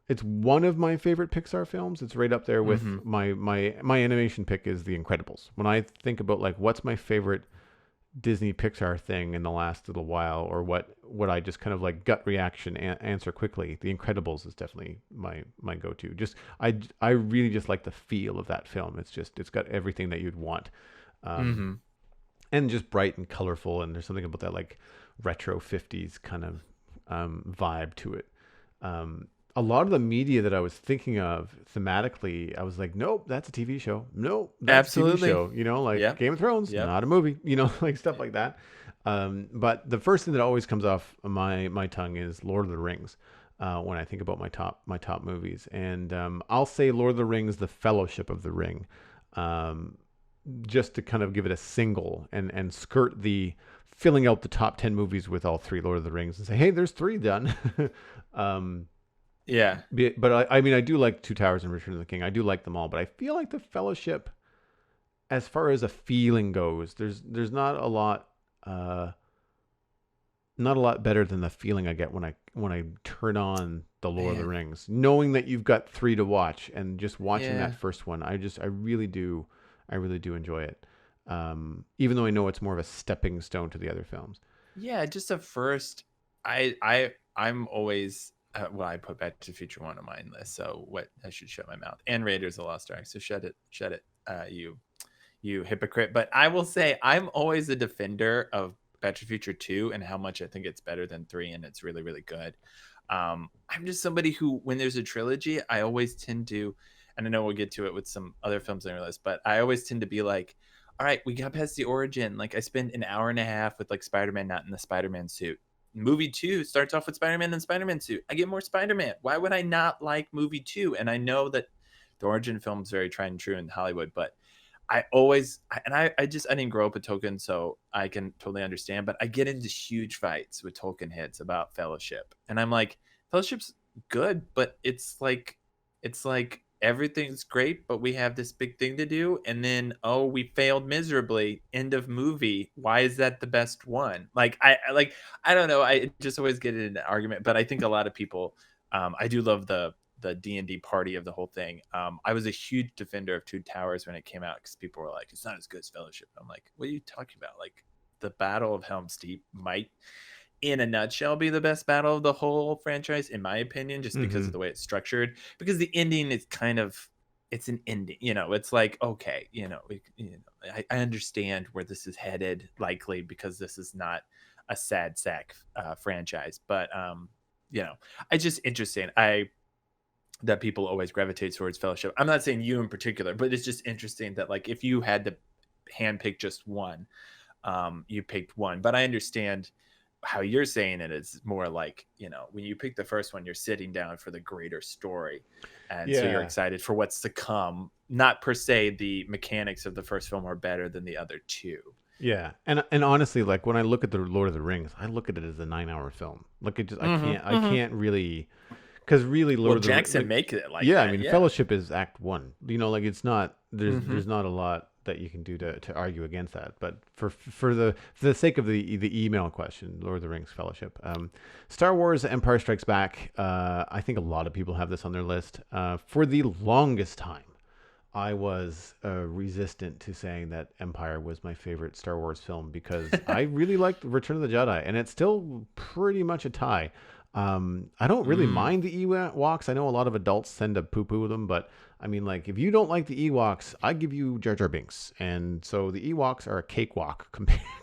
A: it's one of my favorite Pixar films. It's right up there with
B: Mm-hmm.
A: my animation pick is The Incredibles. When I think about like what's my favorite Disney Pixar thing in the last little while, or what I just kind of like gut reaction answer quickly, The Incredibles is definitely my go-to. Just I really just like the feel of that film. It's got everything that you'd want. Um,
B: Mm-hmm.
A: and just bright and colorful, and there's something about that like retro 50s kind of vibe to it. A lot of the media that I was thinking of thematically, I was like, nope, that's a TV show. Nope, that's a TV
B: Absolutely.
A: show. Like
B: Yep.
A: Game of Thrones,
B: Yep.
A: not a movie. Like stuff like that. But the first thing that always comes off my tongue is Lord of the Rings. when I think about my top movies. And I'll say Lord of the Rings: The Fellowship of the Ring, um, just to kind of give it a single and skirt the filling out the top 10 movies with all three Lord of the Rings and say, hey, there's three done. um,
B: Yeah.
A: but I mean, I do like Two Towers and Return of the King. I do like them all, but I feel like The Fellowship, as far as a feeling goes, there's not a lot. Not a lot better than the feeling I get when I turn on the Lord of the
B: Man.
A: Rings, knowing that you've got three to watch and just watching
B: Yeah.
A: that first one. I really do enjoy it. Even though I know it's more of a stepping stone to the other films.
B: Yeah, just a first. I'm always well. I put Back to the Future one on my list, so what I should shut my mouth. And Raiders of the Lost Ark, so shut it. You hypocrite. But I will say I'm always a defender of Back to the Future 2 and how much I think it's better than 3 and it's really, really good. I'm just somebody who, when there's a trilogy, I always tend to, and I know we'll get to it with some other films on your list, but I always tend to be like, all right, we got past the origin. Like I spent an hour and a half with like Spider-Man not in the Spider-Man suit. Movie 2 starts off with Spider-Man in the Spider-Man suit. I get more Spider-Man. Why would I not like movie 2? And I know that the origin film is very tried and true in Hollywood, but I always, and I just, I didn't grow up with Tolkien, so I can totally understand, but I get into huge fights with Tolkien heads about Fellowship. And I'm like, Fellowship's good, but it's like everything's great, but we have this big thing to do. And then, oh, we failed miserably. End of movie. Why is that the best one? Like, I don't know. I just always get in an argument, but I think a lot of people, I do love the D&D party of the whole thing. I was a huge defender of Two Towers when it came out because people were like, it's not as good as Fellowship. I'm like, what are you talking about? Like, the Battle of Helm's Deep might, in a nutshell, be the best battle of the whole franchise, in my opinion, just because
A: Mm-hmm.
B: of the way it's structured. Because the ending is kind of, it's an ending, it's like, okay, I understand where this is headed, likely because this is not a sad sack franchise, but it's just interesting. That people always gravitate towards Fellowship. I'm not saying you in particular, but it's just interesting that like if you had to handpick just one, you picked one. But I understand how you're saying it is more like, when you pick the first one, you're sitting down for the greater story. And so you're
A: Yeah.
B: excited for what's to come. Not per se the mechanics of the first film are better than the other two.
A: Yeah, and honestly, like when I look at the Lord of the Rings, I look at it as a 9 hour film. Like it just, I can't really, because really,
B: Well,
A: Lord of the
B: Jackson
A: like,
B: make it like
A: yeah, I
B: that.
A: mean,
B: Yeah.
A: Fellowship is Act One. Like it's not
B: Hmm.
A: there's not a lot that you can do to argue against that. But for the sake of the email question, Lord of the Rings, Fellowship, Star Wars, Empire Strikes Back. I think a lot of people have this on their list. For the longest time, I was resistant to saying that Empire was my favorite Star Wars film because I really liked Return of the Jedi, and it's still pretty much a tie. I don't really
B: Mm.
A: mind the Ewoks. I know a lot of adults tend to poo-poo them, but I mean, like, if you don't like the Ewoks, I give you Jar Jar Binks, and so the Ewoks are a cakewalk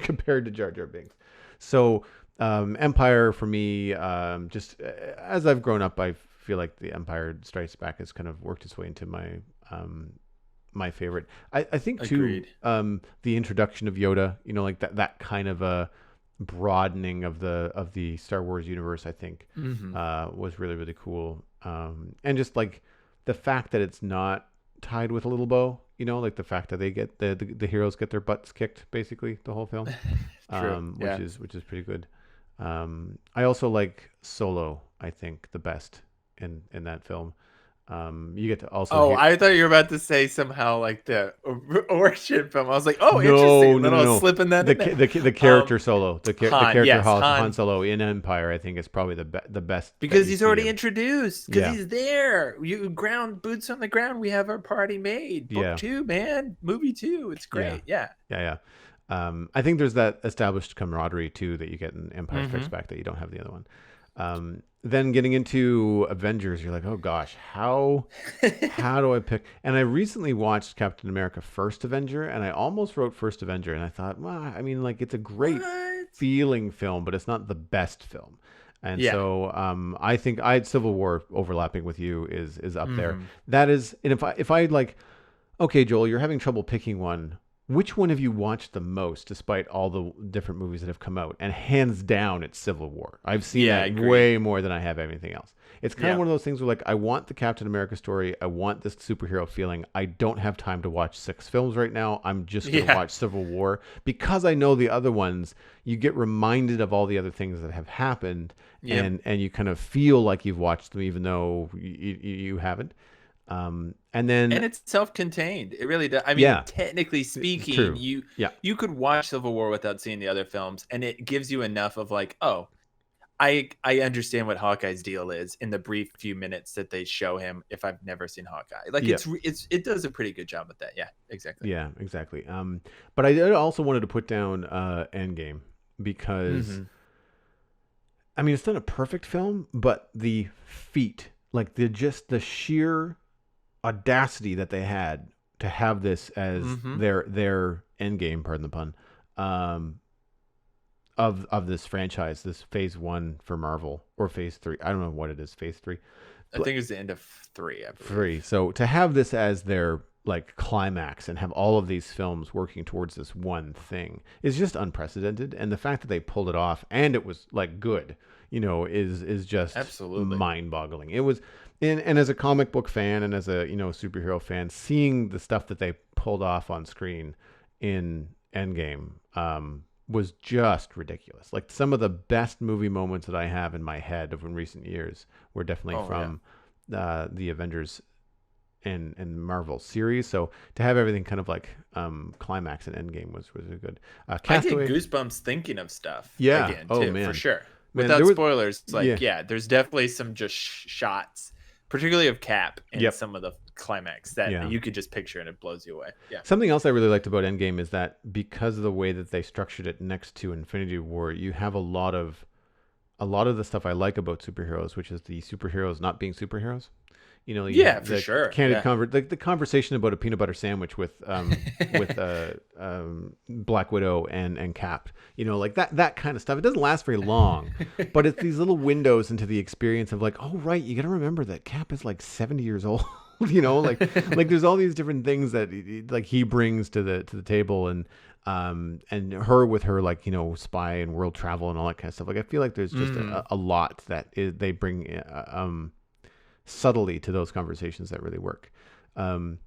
A: compared to Jar Jar Binks. So Empire for me, just as I've grown up, I feel like the Empire Strikes Back has kind of worked its way into um, my favorite. I think too,
B: Agreed.
A: the introduction of Yoda, like that kind of a broadening of the Star Wars universe, I think,
B: Hmm.
A: was really, really cool. And just like the fact that it's not tied with a little bow, like the fact that they get the heroes get their butts kicked basically the whole film,
B: True.
A: which
B: Yeah.
A: is pretty good. I also like Solo, I think, the best in that film. You get to also
B: Oh,
A: hear.
B: I thought you were about to say somehow like the origin film. I was like, oh, interesting.
A: No,
B: And
A: no,
B: then
A: no,
B: I was
A: no.
B: slipping that
A: The
B: in there.
A: ca- the ca- the
B: Um,
A: character Solo, the
B: Han,
A: character
B: yes,
A: Han
B: Han,
A: Solo in Empire, I think is probably the best that
B: because
A: you
B: he's
A: see
B: already
A: him.
B: introduced, because
A: Yeah,
B: he's there. You ground boots on the ground. We have our party made. Book
A: yeah,
B: 2, man. Movie 2. It's
A: yeah,
B: great. Yeah.
A: yeah, yeah. I think there's that established camaraderie too that you get in Empire Strikes
B: Hmm.
A: Back that you don't have the other one. Then getting into Avengers, you're like, oh gosh, how do I pick? And I recently watched Captain America: First Avenger, and I almost wrote First Avenger, and I thought, well, I mean, like it's a great
B: What?
A: feeling film, but it's not the best film. And
B: Yeah.
A: so I think I had Civil War overlapping with you is up there.
B: Hmm.
A: That is, and if I like, okay, Joel, you're having trouble picking one. which one have you watched the most, despite all the different movies that have come out? And hands down, it's Civil War. I've seen
B: Yeah, I
A: that
B: agree.
A: way more than I have anything else. It's kind of
B: Yeah.
A: one of those things where, like, I want the Captain America story. I want this superhero feeling. I don't have time to watch 6 films right now. I'm just going to
B: Yeah.
A: watch Civil War because I know the other ones. You get reminded of all the other things that have happened,
B: Yep.
A: and you kind of feel like you've watched them, even though you haven't. And then,
B: And it's self-contained. It really does. I mean,
A: yeah,
B: technically speaking,
A: true.
B: you
A: Yeah.
B: you could watch Civil War without seeing the other films, and it gives you enough of like, oh, I understand what Hawkeye's deal is in the brief few minutes that they show him. If I've never seen Hawkeye, like
A: Yeah.
B: it does a pretty good job with that. Yeah, exactly.
A: Yeah, exactly. But I also wanted to put down Endgame because
B: Hmm.
A: I mean it's not a perfect film, but the feat, like the sheer audacity that they had to have this as
B: Hmm.
A: their Endgame, pardon the pun, um, of this franchise, this Phase 1 for Marvel or Phase 3. I don't know what it is, Phase 3.
B: I think it's the end of three, I believe.
A: Three. So to have this as their like climax and have all of these films working towards this one thing is just unprecedented. And the fact that they pulled it off and it was like good, is just
B: Absolutely.
A: mind-boggling. It was, and as a comic book fan and as a superhero fan, seeing the stuff that they pulled off on screen in Endgame was just ridiculous. Like some of the best movie moments that I have in my head of in recent years were definitely
B: Oh yeah.
A: from the Avengers and Marvel series. So to have everything kind of like climax and Endgame was really good.
B: I get
A: Castaway,
B: goosebumps thinking of stuff
A: yeah.
B: again
A: Oh
B: too, for
A: man,
B: sure.
A: man, there
B: Without
A: was,
B: spoilers,
A: yeah,
B: like yeah, there's definitely some just shots, particularly of Cap in
A: yep,
B: some of the climax that
A: yeah.
B: you could just picture and it blows you away. Yeah.
A: Something else I really liked about Endgame is that because of the way that they structured it next to Infinity War, you have a lot of the stuff I like about superheroes, which is the superheroes not being superheroes. You
B: Yeah,
A: have
B: for
A: the
B: sure.
A: candid
B: Yeah.
A: the conversation about a peanut butter sandwich with Black Widow and Cap. Like that kind of stuff. It doesn't last very long, but it's these little windows into the experience of like, oh right, you got to remember that Cap is like 70 years old. Like there's all these different things that like he brings to the table, and her with her like spy and world travel and all that kind of stuff. Like I feel like there's just
B: Hmm.
A: a lot that they bring subtly to those conversations that really work. Um,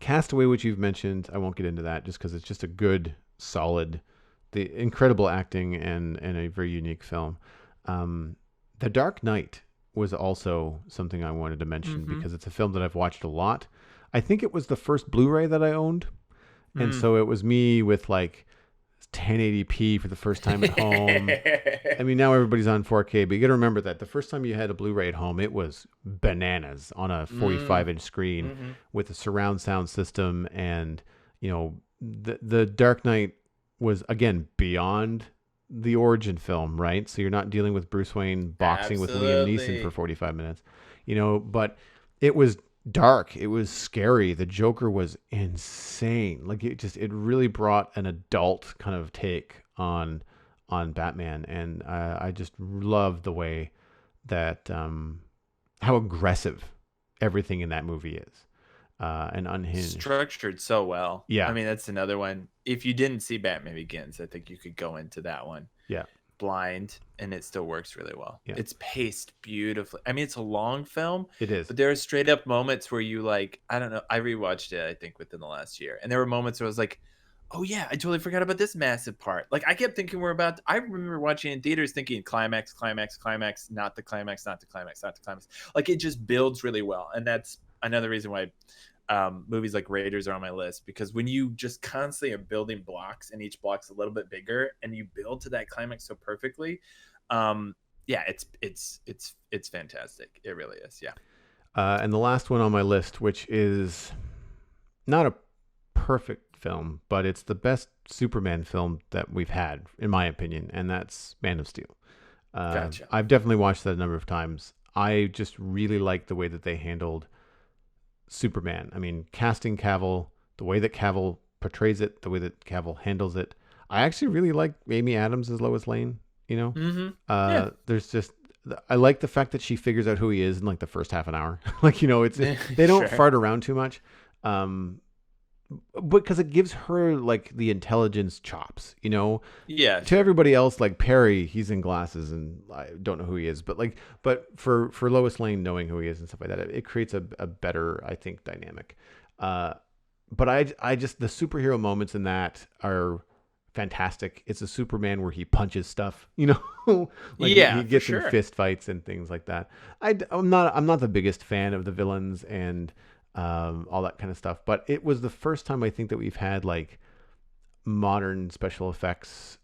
A: Castaway, which you've mentioned, I won't get into that just because it's just a good, solid, the incredible acting and a very unique film. The Dark Knight was also something I wanted to mention
B: Hmm.
A: because it's a film that I've watched a lot. I think it was the first Blu-ray that I owned, and
B: Mm.
A: so it was me with like 1080p for the first time at home. I mean, now everybody's on 4K, but you got to remember that the first time you had a Blu-ray at home, it was bananas on a
B: Mm.
A: 45-inch screen
B: Hmm.
A: with a surround sound system, and the Dark Knight was again beyond the origin film, right? So you're not dealing with Bruce Wayne boxing with Liam Neeson for
B: Absolutely.
A: 45 minutes, but it was dark. It was scary. The Joker was insane. Like it really brought an adult kind of take on Batman, and I just love the way that how aggressive everything in that movie is, and unhinged.
B: Structured so well. I
A: Yeah,
B: mean, that's another one. If you didn't see Batman Begins, I think you could go into that one
A: yeah,
B: blind and it still works really well.
A: yeah.
B: It's paced beautifully. I mean, it's a long film,
A: It is.
B: but there are straight up moments where you like, I don't know, I rewatched it I think within the last year. And there were moments where I was like, "Oh yeah, I totally forgot about this massive part." Like I kept thinking I remember watching in theaters thinking climax, climax, climax, not the climax, not the climax, not the climax. Like it just builds really well. And that's another reason why movies like Raiders are on my list, because when you just constantly are building blocks and each block's a little bit bigger and you build to that climax so perfectly, yeah, it's fantastic. It really is. Yeah.
A: And the last one on my list, which is not a perfect film, but it's the best Superman film that we've had, in my opinion, and that's Man of Steel.
B: Gotcha.
A: I've definitely watched that a number of times. I just really like the way that they handled Superman. I mean, casting Cavill, the way that Cavill portrays it, the way that Cavill handles it. I actually really like Amy Adams as Lois Lane.
B: Mm-hmm. Yeah.
A: There's just I like the fact that she figures out who he is in like the first half an hour. Like it's they don't
B: Sure.
A: fart around too much. Um, because it gives her like the intelligence chops, you know.
B: Yeah,
A: To
B: sure.
A: everybody else, like Perry, he's in glasses and I don't know who he is, but like, but for Lois Lane knowing who he is and stuff like that, it creates a better, I think, dynamic. Uh, but I just, the superhero moments in that are fantastic. It's a Superman where he punches stuff, you know, like he
B: Yeah, for
A: gets in
B: sure.
A: fist fights and things like that. I'm not the biggest fan of the villains and all that kind of stuff, but it was the first time I think that we've had like modern special effects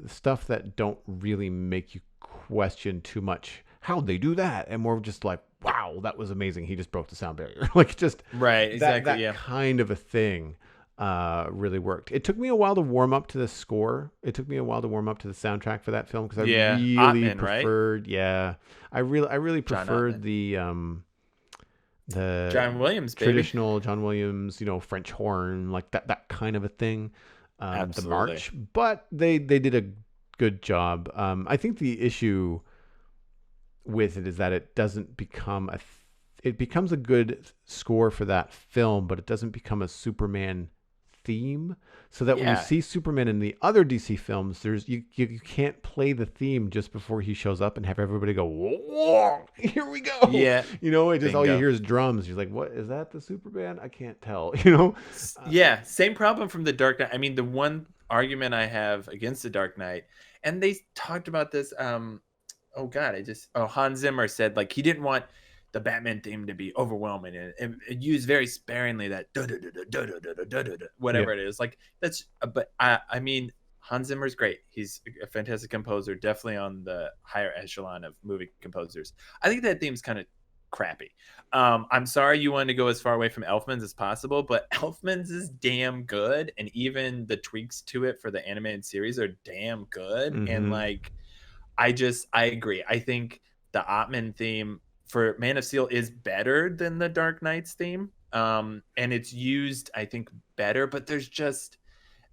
A: stuff that don't really make you question too much how'd they do that, and more just like, wow, that was amazing, he just broke the sound barrier. Like just
B: Right,
A: that
B: exactly.
A: that
B: Yeah.
A: kind of a thing really worked. It took me a while to warm up to the score. It took me a while to warm up to the soundtrack for that film because I
B: Yeah.
A: really
B: Ottman, right?
A: preferred, yeah, I really
B: John
A: preferred
B: Ottman.
A: the
B: John Williams, baby.
A: traditional John Williams, French horn, like that kind of a thing, the
B: Absolutely.
A: march. But they did a good job. I think the issue with it is that it doesn't become it becomes a good score for that film, but it doesn't become a Superman theme. So that when you
B: Yeah.
A: see Superman in the other DC films, there's you can't play the theme just before he shows up and have everybody go, whoa, here we go.
B: Yeah.
A: It just, all you
B: Bingo.
A: hear is drums. You're like, what is that, the Superman? I can't tell. You know. Uh,
B: Yeah, same problem from the Dark Knight. I mean, the one argument I have against the Dark Knight, and they talked about this. Oh God, Hans Zimmer said like he didn't want the Batman theme to be overwhelming and use very sparingly that
A: yep.
B: whatever it is. Like that's, but I mean, Hans Zimmer's great. He's a fantastic composer, definitely on the higher echelon of movie composers. I think that theme's kind of crappy. I'm sorry you wanted to go as far away from Elfman's as possible, but Elfman's is damn good, and even the tweaks to it for the animated series are damn good. And
A: Mm-hmm.
B: like, I agree. I think the Ottman theme for Man of Steel is better than the Dark Knight's theme, and it's used, I think, better. But there's just,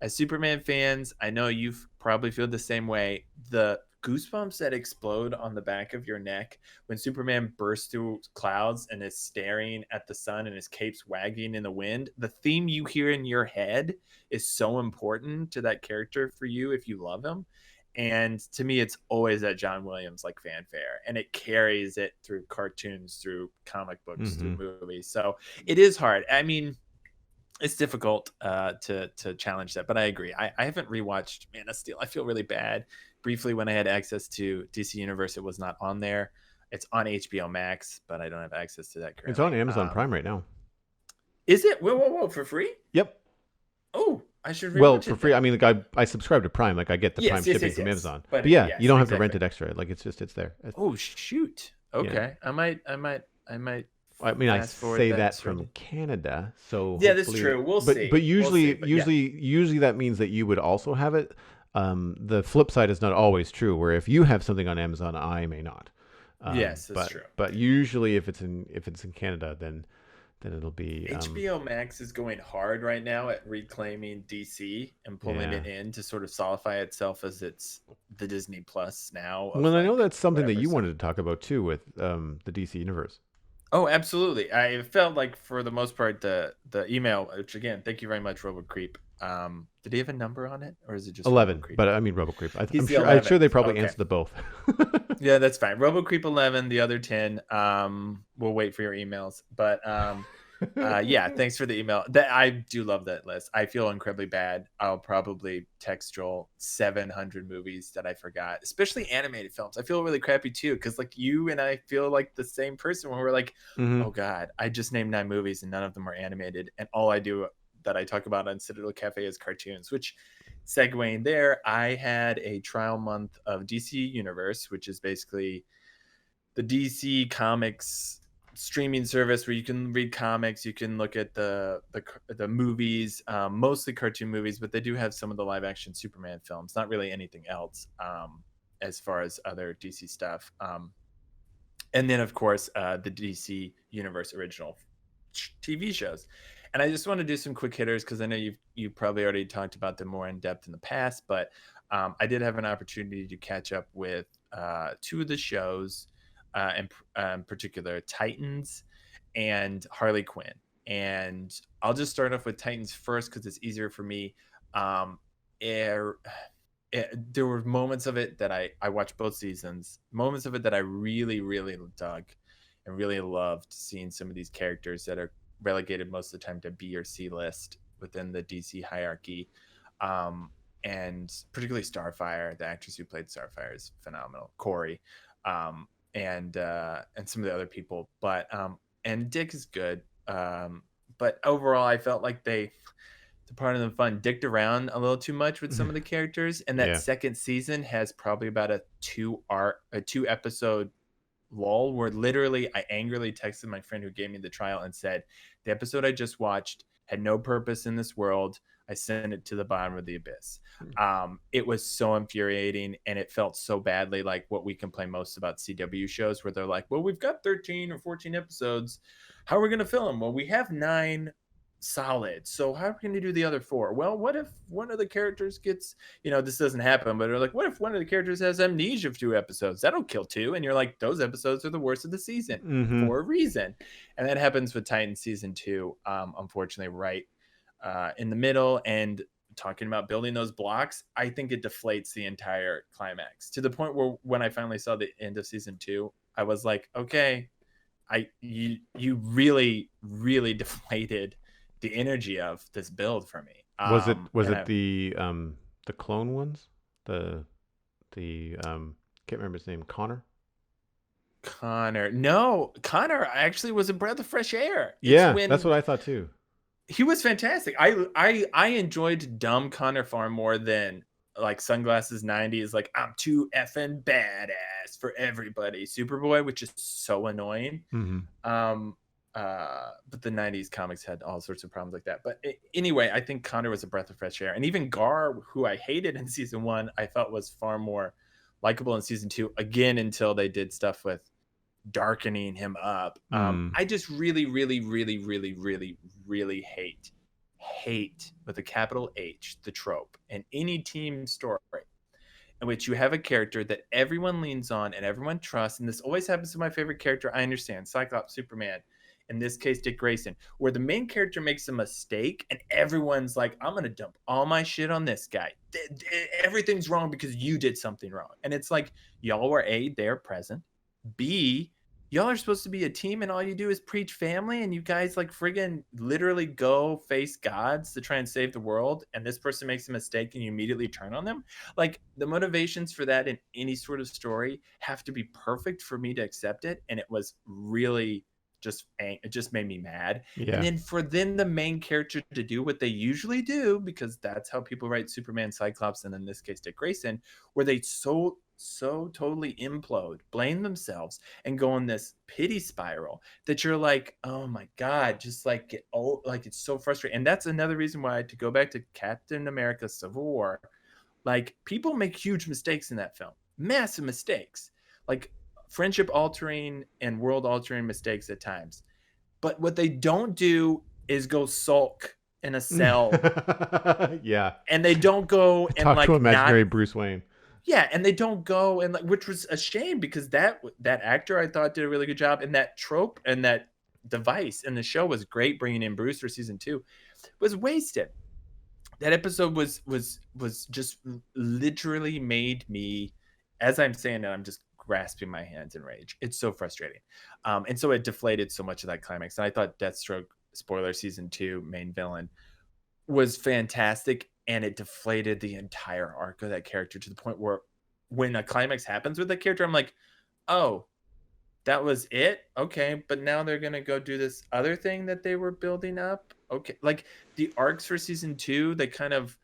B: as Superman fans, I know you probably feel the same way. The goosebumps that explode on the back of your neck when Superman bursts through clouds and is staring at the sun and his cape's wagging in the wind, the theme you hear in your head is so important to that character for you if you love him. And to me, it's always that John Williams like fanfare, and it carries it through cartoons, through comic books, through
A: Mm-hmm.
B: movies. So it is hard. I mean, it's difficult to challenge that, but I agree. I haven't rewatched Man of Steel. I feel really bad. Briefly, when I had access to DC Universe, it was not on there. It's on HBO Max, but I don't have access to that
A: It's on
B: currently.
A: Amazon Prime right now.
B: Is it? Whoa, whoa, whoa! For free?
A: Yep.
B: Oh, I should
A: Well,
B: rewatch
A: for
B: it
A: free. I
B: then.
A: mean, like I subscribe to Prime. Like I get the Prime
B: Yes, yes,
A: shipping
B: yes,
A: from
B: yes.
A: Amazon. But
B: But
A: yeah, you
B: yes,
A: don't have to rent
B: exactly.
A: it extra. Like it's there.
B: Oh shoot.
A: Yeah.
B: Okay, I might
A: I mean, I
B: fast forward
A: say
B: that
A: that
B: straight
A: from
B: in.
A: Canada, so
B: Yeah, that's
A: hopefully.
B: true. We'll
A: But
B: see. We'll see.
A: usually,
B: But yeah.
A: usually that means that you would also have it. The flip side is not always true. Where if you have something on Amazon, I may not.
B: Yes, that's
A: But
B: true.
A: usually, if it's in Canada, then it'll be
B: HBO Max is going hard right now at reclaiming DC and pulling
A: yeah.
B: it in to sort of solidify itself as it's the Disney Plus now of
A: Well, I know
B: like
A: that's something that
B: whatever.
A: you
B: So,
A: wanted to talk about too with the DC universe.
B: oh, absolutely. I felt like for the most part the email, which again, thank you very much, RoboCreep. Did he have a number on it, or is it just
A: 11,
B: RoboCreep?
A: but I mean RoboCreep. I'm
B: He's the
A: sure. I'm sure
B: 11th.
A: they probably
B: Okay.
A: answered the both.
B: Yeah, that's fine. RoboCreep 11, the other 10. We'll wait for your emails. But yeah, thanks for the email. That I do love that list. I feel incredibly bad. I'll probably text Joel 700 movies that I forgot, especially animated films. I feel really crappy too, because like you and I feel like the same person when we're like,
A: hmm
B: oh God, I just named 9 movies and none of them are animated. And all I do that I talk about on Citadel Cafe is cartoons, which segueing there, I had a trial month of DC Universe, which is basically the DC Comics streaming service where you can read comics, you can look at the movies, mostly cartoon movies, but they do have some of the live action Superman films. Not really anything else as far as other DC stuff. And then of course the DC Universe original TV shows. And I just want to do some quick hitters because I know you probably already talked about them more in depth in the past, but I did have an opportunity to catch up with two of the shows, in particular Titans and Harley Quinn. And I'll just start off with Titans first because it's easier for me. Um, er, there were moments of it that I watched both seasons, moments of it that I really, really dug and really loved seeing some of these characters that are relegated most of the time to B or C list within the DC hierarchy. Um, and particularly Starfire, the actress who played Starfire is phenomenal. Corey, um, and some of the other people, but and Dick is good. But overall, I felt like they, to part of the fun, dicked around a little too much with some of the characters, and that
A: Yeah.
B: second season has probably about a 2 episode lull where literally I angrily texted my friend who gave me the trial and said, the episode I just watched had no purpose in this world. I sent it to the bottom of the abyss. It was so infuriating, and it felt so badly like what we complain most about CW shows, where they're like, well, we've got 13 or 14 episodes. How are we going to fill them? Well, we have 9 solid. So how are we going to do the other 4? Well, what if one of the characters gets, this doesn't happen, but they're like, what if one of the characters has amnesia for 2 episodes? That'll kill 2. And you're like, those episodes are the worst of the season
A: Mm-hmm.
B: for a reason. And that happens with Titan season 2, unfortunately, right in the middle. And talking about building those blocks, I think it deflates the entire climax to the point where when I finally saw the end of season 2, I was like, okay, you really, really deflated the energy of this build for me.
A: Was
B: And
A: it the clone ones? The can't remember his name. Connor?
B: Connor, no, Connor actually was a breath of fresh air. It's
A: Yeah, that's
B: when
A: what I thought too.
B: he was fantastic. I enjoyed dumb Connor far more than like Sunglasses 90s. Like, I'm too effing badass for everybody, Superboy, which is so annoying.
A: Mm-hmm.
B: But the 90s comics had all sorts of problems like that. But anyway, I think Connor was a breath of fresh air. And even Gar, who I hated in season 1, I thought was far more likable in season 2, again, until they did stuff with darkening him up. I just really, really, really, really, really, really hate with a capital H the trope in any team story in which you have a character that everyone leans on and everyone trusts. And this always happens to my favorite character, I understand, Cyclops, Superman, in this case Dick Grayson, where the main character makes a mistake and everyone's like, I'm gonna dump all my shit on this guy. Everything's wrong because you did something wrong. And it's like, y'all were A, there present, B, y'all are supposed to be a team and all you do is preach family, and you guys like friggin' literally go face gods to try and save the world, and this person makes a mistake and you immediately turn on them. Like, the motivations for that in any sort of story have to be perfect for me to accept it, and it was really it just made me mad. And
A: Yeah.
B: then for the main character to do what they usually do, because that's how people write Superman, Cyclops, and in this case Dick Grayson, where they so totally implode, blame themselves, and go on this pity spiral that you're like, oh my god, just like get old. Like, it's so frustrating. And that's another reason why, to go back to Captain America Civil War, like, people make huge mistakes in that film, massive mistakes, like friendship altering and world altering mistakes at times. But what they don't do is go sulk in a cell,
A: Yeah.
B: and they don't go and
A: Talk to
B: like not,
A: imaginary Bruce Wayne.
B: yeah, and they don't go and like, which was a shame because that actor I thought did a really good job, and that trope and that device in the show was great. Bringing in Bruce for season 2 was wasted. That episode was just literally made me, as I'm saying it, I'm just grasping my hands in rage. It's so frustrating. And so it deflated so much of that climax. And I thought Deathstroke, spoiler, season 2, main villain, was fantastic, and it deflated the entire arc of that character to the point where when a climax happens with that character, I'm like, oh, that was it? Okay, but now they're gonna go do this other thing that they were building up. Okay, like the arcs for season 2, they kind of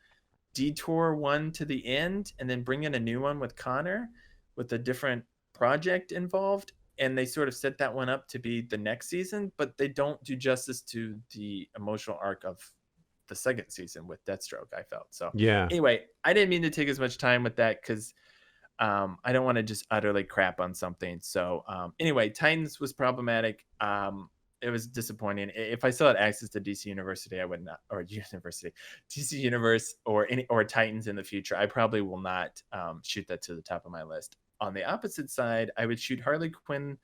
B: detour one to the end and then bring in a new one with Connor with a different project involved, and they sort of set that one up to be the next season, but they don't do justice to the emotional arc of the second season with Deathstroke, I felt. So
A: Yeah.
B: anyway, I didn't mean to take as much time with that because I don't want to just utterly crap on something. So anyway, Titans was problematic. It was disappointing. If I still had access to DC University, I would not, or University, DC Universe, or Titans in the future, I probably will not shoot that to the top of my list. On the opposite side, I would shoot Harley Quinn,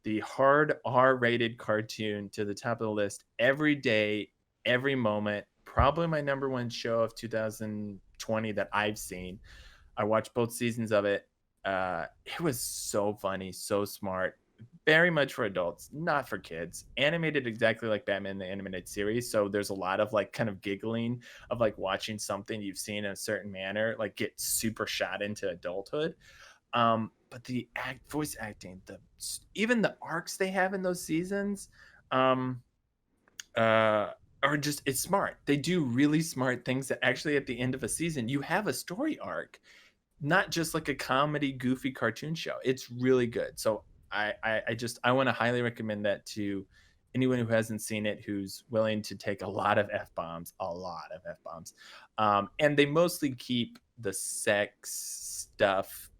B: the hard R-rated cartoon, to the top of the list every day, every moment. Probably my number one show of 2020 that I've seen. I watched both seasons of it. It was so funny, so smart, very much for adults, not for kids. Animated exactly like Batman the Animated Series, so there's a lot of like kind of giggling of like watching something you've seen in a certain manner like get super shot into adulthood. But the voice acting, even the arcs they have in those seasons, um, are just it's smart. They do really smart things that actually at the end of a season you have a story arc, not just like a comedy goofy cartoon show. It's really good. So I want to highly recommend that to anyone who hasn't seen it, who's willing to take a lot of f-bombs, a lot of f-bombs. And they mostly keep the sex stuff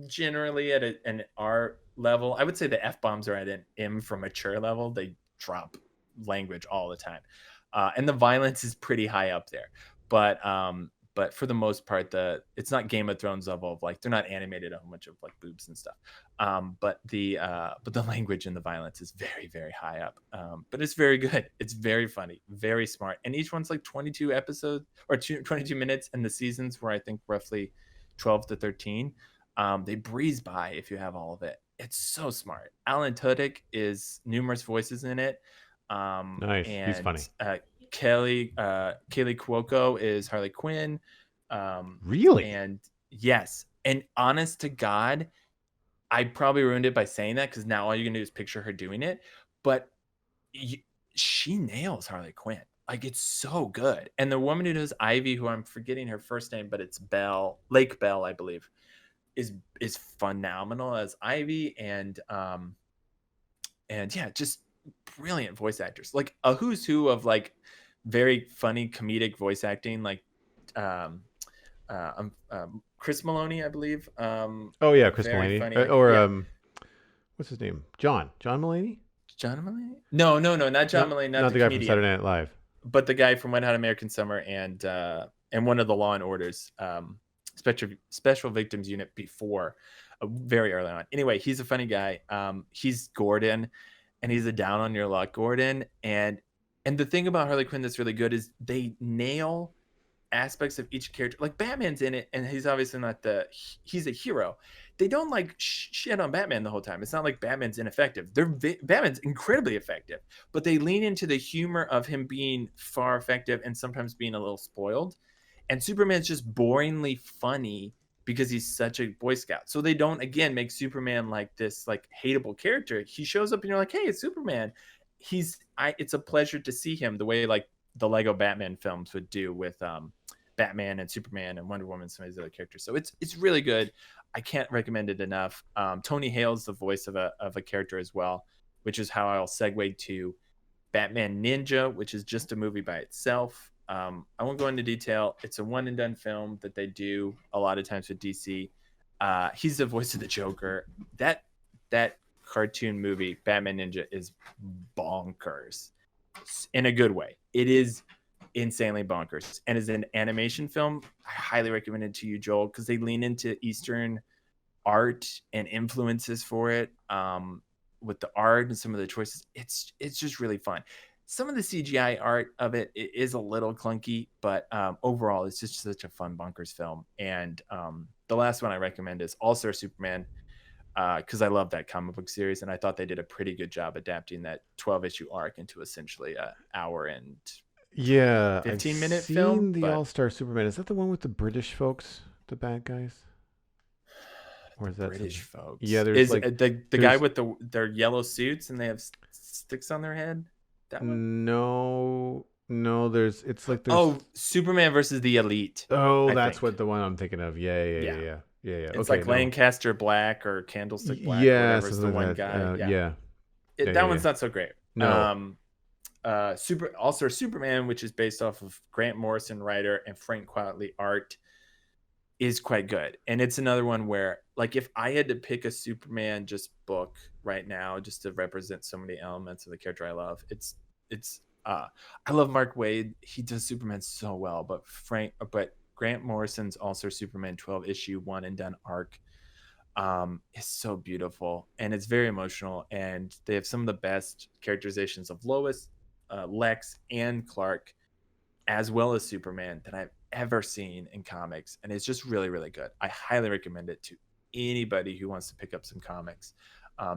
B: generally at an R level. I would say the f-bombs are at an M for mature level. They drop language all the time, and the violence is pretty high up there. But for the most part, it's not Game of Thrones level of like they're not animated a whole bunch of like boobs and stuff. But the language and the violence is very very high up. But it's very good. It's very funny, very smart, and each one's like 22 episodes or 22 minutes, and the seasons were I think roughly 12 to 13. They breeze by if you have all of it. It's so smart. Alan Tudyk is numerous voices in it,
A: Nice. He's
B: and
A: funny.
B: Kaylee Cuoco is Harley Quinn.
A: Really?
B: And yes, and honest to God, I probably ruined it by saying that because now all you can do is picture her doing it. But y she nails Harley Quinn. Like it's so good. And the woman who does Ivy, who I'm forgetting her first name, but it's Lake Bell, I believe, is phenomenal as Ivy. And yeah, just brilliant voice actors. Like a who's who of like very funny comedic voice acting, like um Chris Maloney, I believe.
A: Oh yeah, Chris
B: Very
A: Mulaney.
B: funny. Like
A: Or
B: yeah,
A: what's his name? John Mulaney?
B: John Mulaney. No, no, no, not John Mulaney, not
A: Not
B: the
A: the guy from
B: comedian,
A: Saturday Night Live.
B: but the guy from Wet Hot American Summer and one of the Law and Orders special victims unit before, very early on. Anyway, he's a funny guy. He's Gordon, and he's a down on your luck Gordon. And the thing about Harley Quinn that's really good is they nail aspects of each character. Like Batman's in it, and he's obviously not he's a hero. They don't like shit on Batman the whole time. It's not like Batman's ineffective. Batman's incredibly effective, but they lean into the humor of him being far effective and sometimes being a little spoiled. And Superman's just boringly funny because he's such a Boy Scout. So they don't again make Superman like this like hateable character. He shows up and you're like, hey, it's Superman. It's a pleasure to see him the way like the Lego Batman films would do with Batman and Superman and Wonder Woman and some of these other characters. So it's really good. I can't recommend it enough. Tony Hale's the voice of a character as well, which is how I'll segue to Batman Ninja, which is just a movie by itself. I won't go into detail. It's a one and done film that they do a lot of times with DC. He's the voice of the Joker. That cartoon movie, Batman Ninja, is bonkers in a good way. It is insanely bonkers. And as an animation film, I highly recommend it to you, Joel, because they lean into Eastern art and influences for it. With the art and some of the choices, it's just really fun. Some of the CGI art of it is a little clunky, but overall, it's just such a fun bonkers film. And the last one I recommend is All Star Superman, because I love that comic book series, and I thought they did a pretty good job adapting that 12-issue arc into essentially an hour and
A: Yeah, I've
B: 15-minute film.
A: seen the
B: But
A: All Star Superman. Is that the one with the British folks, the bad guys, or
B: the
A: is that
B: British
A: something?
B: folks
A: Yeah, there's
B: is
A: like
B: the guy
A: there's
B: with their yellow suits and they have sticks on their head. That one?
A: no, there's it's like there's
B: Oh, Superman versus the Elite.
A: oh
B: I
A: that's
B: think.
A: what the one I'm thinking of.
B: Yeah,
A: Yeah.
B: it's
A: Okay,
B: like
A: no,
B: Lancaster Black or Candlestick Black or
A: yeah,
B: whatever is the
A: something
B: one
A: like
B: guy.
A: that.
B: Yeah,
A: Yeah, yeah.
B: that one's not so great.
A: No,
B: Also Superman, which is based off of Grant Morrison writer and Frank Quitely art, is quite good. And it's another one where, like, if I had to pick a Superman just book right now, just to represent so many elements of the character I love, it's I love Mark Waid. He does Superman so well, but Grant Morrison's also Superman 12 issue one and done arc is so beautiful and it's very emotional. And they have some of the best characterizations of Lois Lex and Clark, as well as Superman, that I've ever seen in comics, and it's just really, really good. I highly recommend it to anybody who wants to pick up some comics.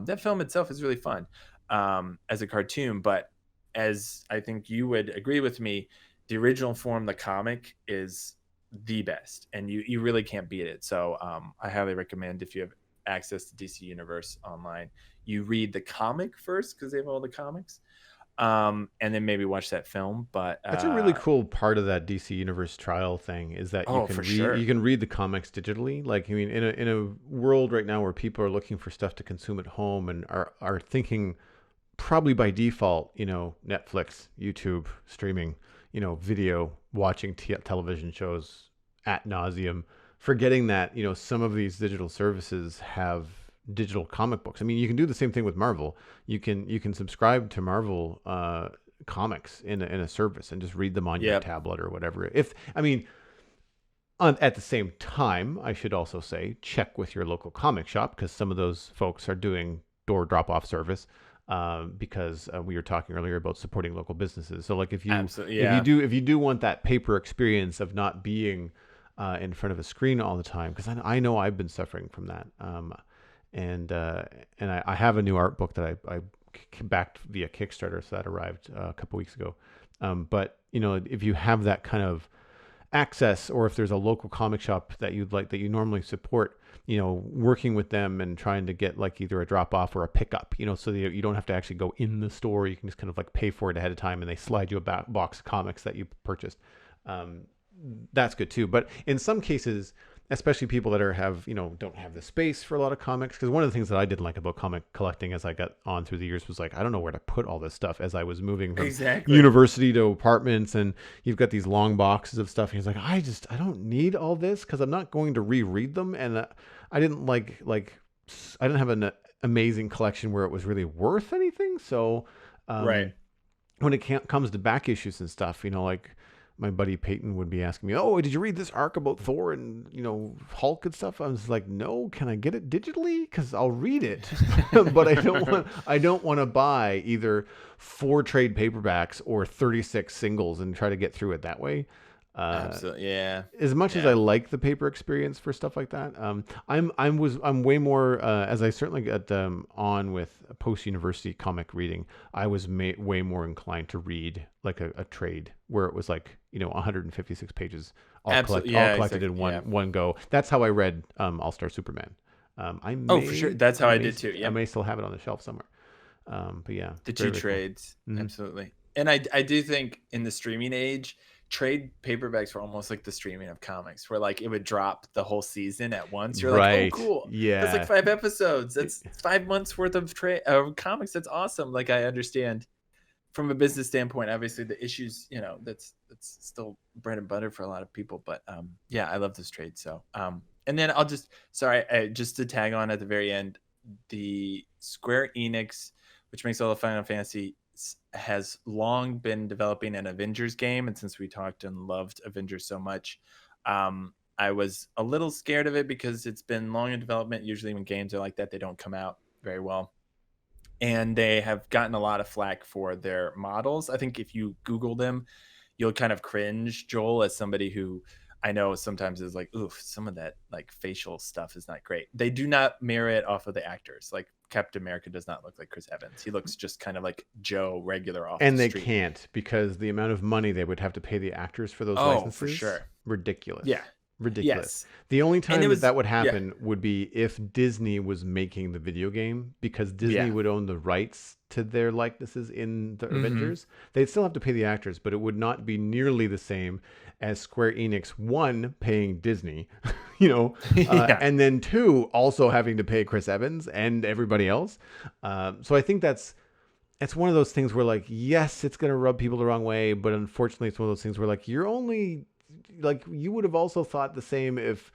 B: That film itself is really fun as a cartoon, but as I think you would agree with me, the original form, the comic, is the best, and you really can't beat it. So I highly recommend, if you have access to DC Universe online, you read the comic first because they have all the comics, and then maybe watch that film. But
A: That's a really cool part of that DC Universe trial thing is that
B: oh, for
A: you
B: sure.
A: can read the comics digitally. Like, I mean, in a world right now where people are looking for stuff to consume at home and are thinking probably by default, Netflix, YouTube, streaming, video, watching television shows ad nauseum, forgetting that, some of these digital services have digital comic books. I mean, you can do the same thing with Marvel. You can subscribe to Marvel comics in a service and just read them on your
B: Yep.
A: tablet or whatever. If I mean, at the same time, I should also say check with your local comic shop because some of those folks are doing door drop off service. Because we were talking earlier about supporting local businesses. So, like,
B: Absolutely.
A: if you
B: Yeah.
A: do want that paper experience of not being in front of a screen all the time, because I know I've been suffering from that. And I have a new art book that I backed via Kickstarter, so that arrived a couple weeks ago. But if you have that kind of access, or if there's a local comic shop that you normally support, working with them and trying to get like either a drop off or a pickup, so that you don't have to actually go in the store. You can just kind of like pay for it ahead of time, and they slide you a box of comics that you purchased. Um, that's good too. But in some cases, especially people that don't have the space for a lot of comics, because one of the things that I didn't like about comic collecting as I got on through the years was like, I don't know where to put all this stuff as I was moving from
B: Exactly.
A: university to apartments, and you've got these long boxes of stuff, and he's like, I don't need all this because I'm not going to reread them. And I didn't I didn't have an amazing collection where it was really worth anything. So
B: Right.
A: when it comes to back issues and stuff, like my buddy Peyton would be asking me, "Oh, did you read this arc about Thor and Hulk and stuff?" I was like, "No, can I get it digitally? Because I'll read it, but I don't want to buy either 4 trade paperbacks or 36 singles and try to get through it that way." Uh,
B: Absolutely. Yeah.
A: as much as I
B: Yeah.
A: like the paper experience for stuff like that, I'm way more as I certainly got on with post university comic reading. I was way more inclined to read like a trade where it was like 156 pages
B: Absolutely.
A: all
B: Yeah.
A: collected
B: Exactly.
A: in
B: Yeah.
A: one go. That's how I read All Star Superman. I
B: Oh, for sure.
A: may
B: That's
A: I
B: how I
A: may
B: did too.
A: I
B: Yep.
A: may still have it on the shelf somewhere. But yeah,
B: The
A: very
B: two
A: very cool.
B: trades.
A: Hmm.
B: Absolutely. And I do think in the streaming age, trade paperbacks were almost like the streaming of comics, where like it would drop the whole season at once. You're like, oh,
A: Right.
B: cool. That's like
A: Yeah.
B: 5 episodes. That's 5 months worth of trade comics. That's awesome. Like, I understand from a business standpoint, obviously the issues, that's still bread and butter for a lot of people. But yeah, I love this trade. So and then I'll just sorry, just to tag on at the very end, the Square Enix, which makes all the Final Fantasy, has long been developing an Avengers game, and since we talked and loved Avengers so much, I was a little scared of it because it's been long in development. Usually, when games are like that, they don't come out very well, and they have gotten a lot of flack for their models. I think if you Google them, you'll kind of cringe, Joel, as somebody who I know sometimes is like, oof, some of that like facial stuff is not great. They do not mirror it off of the actors. Like, Captain America does not look like Chris Evans. He looks just kind of like Joe regular off the
A: And they
B: street.
A: can't because the amount of money they would have to pay the actors for those
B: Oh, for
A: licenses,
B: sure. Yeah.
A: ridiculous. Ridiculous.
B: Yes.
A: The only
B: And it
A: time that
B: was
A: that would
B: yeah.
A: happen would be if Disney was making the video game because Disney
B: Yeah.
A: would own the rights to their likenesses in the
B: Mm-hmm.
A: Avengers. They'd still have to pay the actors, but it would not be nearly the same as Square Enix, one, paying Disney,
B: Yeah.
A: and then two, also having to pay Chris Evans and everybody else. So I think it's one of those things where, like, yes, it's going to rub people the wrong way, but unfortunately it's one of those things where, like, you're only like, you would have also thought the same if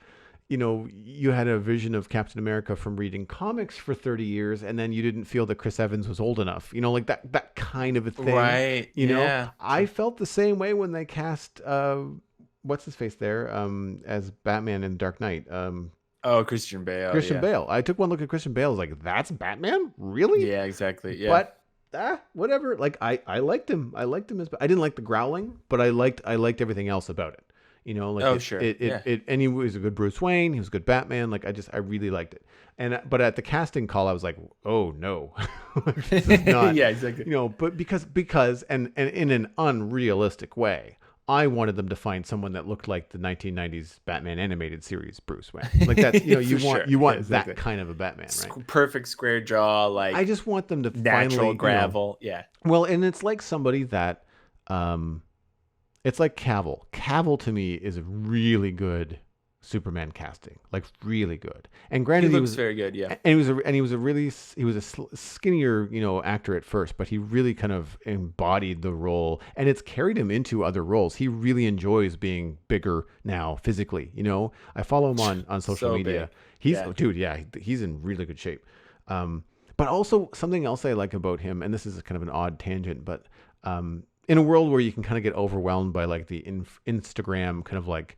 A: you had a vision of Captain America from reading comics for 30 years and then you didn't feel that Chris Evans was old enough, like that kind of a thing.
B: Right. Yeah.
A: I felt the same way when they cast what's his face there as Batman in Dark Knight.
B: Oh, Christian Bale.
A: Christian
B: Yeah.
A: Bale. I took one look at Christian Bale. I was like, that's Batman? Really?
B: Yeah, exactly. Yeah.
A: But whatever. Like I liked him. I liked him as I didn't like the growling, but I liked everything else about it. Like
B: Oh, sure. Yeah.
A: and he was a good Bruce Wayne. He was a good Batman. Like I really liked it. And but at the casting call, I was like, oh no, this is not.
B: Yeah, exactly.
A: But because and in an unrealistic way. I wanted them to find someone that looked like the 1990s Batman animated series Bruce Wayne. Like that's you
B: For
A: want
B: sure.
A: you
B: Yeah,
A: want
B: exactly.
A: that kind of a Batman, right?
B: Perfect square jaw,
A: I
B: like
A: just want them to
B: natural
A: finally,
B: gravel. Yeah.
A: well, and it's like somebody that, um, it's like Cavill. Cavill to me is a really good Superman casting, like really good. And
B: He
A: granted,
B: looks very good. Yeah.
A: he was a skinnier, actor at first, but he really kind of embodied the role, and it's carried him into other roles. He really enjoys being bigger now physically. I follow him on social
B: So
A: media.
B: big.
A: He's
B: Yeah.
A: dude, yeah, he's in really good shape. But also something else I like about him, and this is kind of an odd tangent, but in a world where you can kind of get overwhelmed by like the Instagram kind of like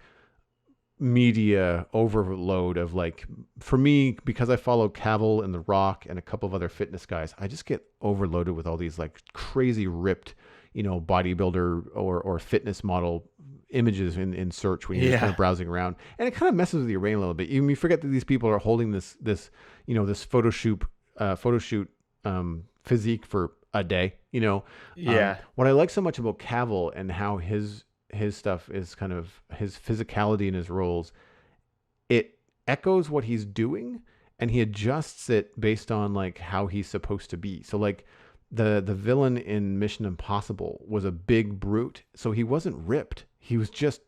A: media overload of like, for me, because I follow Cavill and The Rock and a couple of other fitness guys, I just get overloaded with all these like crazy ripped, bodybuilder or fitness model images in search when you're kind
B: Yeah.
A: of browsing around, and it kind of messes with your brain a little bit. You forget that these people are holding this photo shoot physique for a day.
B: Yeah.
A: What I like so much about Cavill and how his stuff is kind of his physicality in his roles, it echoes what he's doing and he adjusts it based on like how he's supposed to be. So like the villain in Mission Impossible was a big brute, so he wasn't ripped. He was just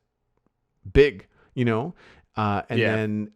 A: big, and
B: Yeah.
A: then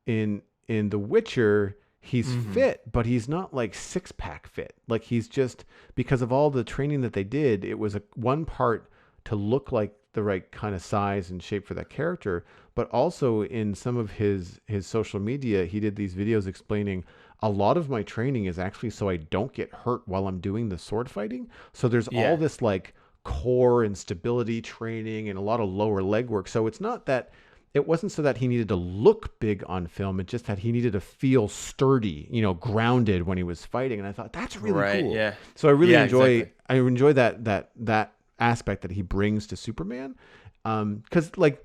A: in The Witcher, he's
B: Hmm.
A: fit, but he's not like six pack fit. Like he's just, because of all the training that they did, it was one part to look like the right kind of size and shape for that character, but also in some of his social media, he did these videos explaining a lot of my training is actually so I don't get hurt while I'm doing the sword fighting. So there's all
B: Yeah.
A: this like core and stability training and a lot of lower leg work. So it's not that it wasn't so that he needed to look big on film. It's just that he needed to feel sturdy, grounded when he was fighting. And I thought that's really
B: Right.
A: cool.
B: Yeah.
A: So I really
B: Yeah.
A: enjoy
B: Exactly.
A: I enjoy that aspect that he brings to Superman. Because like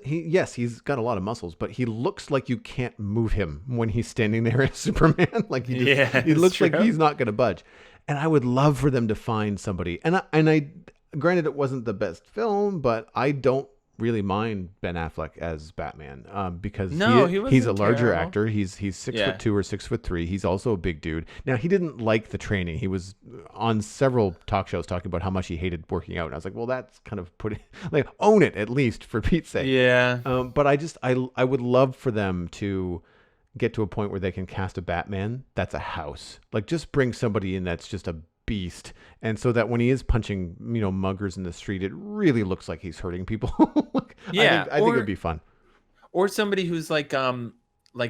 A: yes, he's got a lot of muscles, but he looks like you can't move him when he's standing there as Superman. Like
B: Yeah.
A: he
B: It's
A: looks like
B: true.
A: he's not going to budge. And I would love for them to find somebody. And I granted it wasn't the best film, but I don't really mind Ben Affleck as Batman, because
B: No, he
A: he's a
B: wasn't
A: larger
B: terrible.
A: actor. He's 6
B: Yeah.
A: foot 2 or 6 foot 3. He's also a big dude. Now he didn't like the training. He was on several talk shows talking about how much he hated working out. And I was like, well, that's kind of putting like own it at least for Pete's sake.
B: Yeah.
A: But I would love for them to get to a point where they can cast a Batman that's a house. Like just bring somebody in that's just a beast, and so that when he is punching muggers in the street, it really looks like he's hurting people.
B: Yeah.
A: I think it would be fun.
B: Or somebody who's like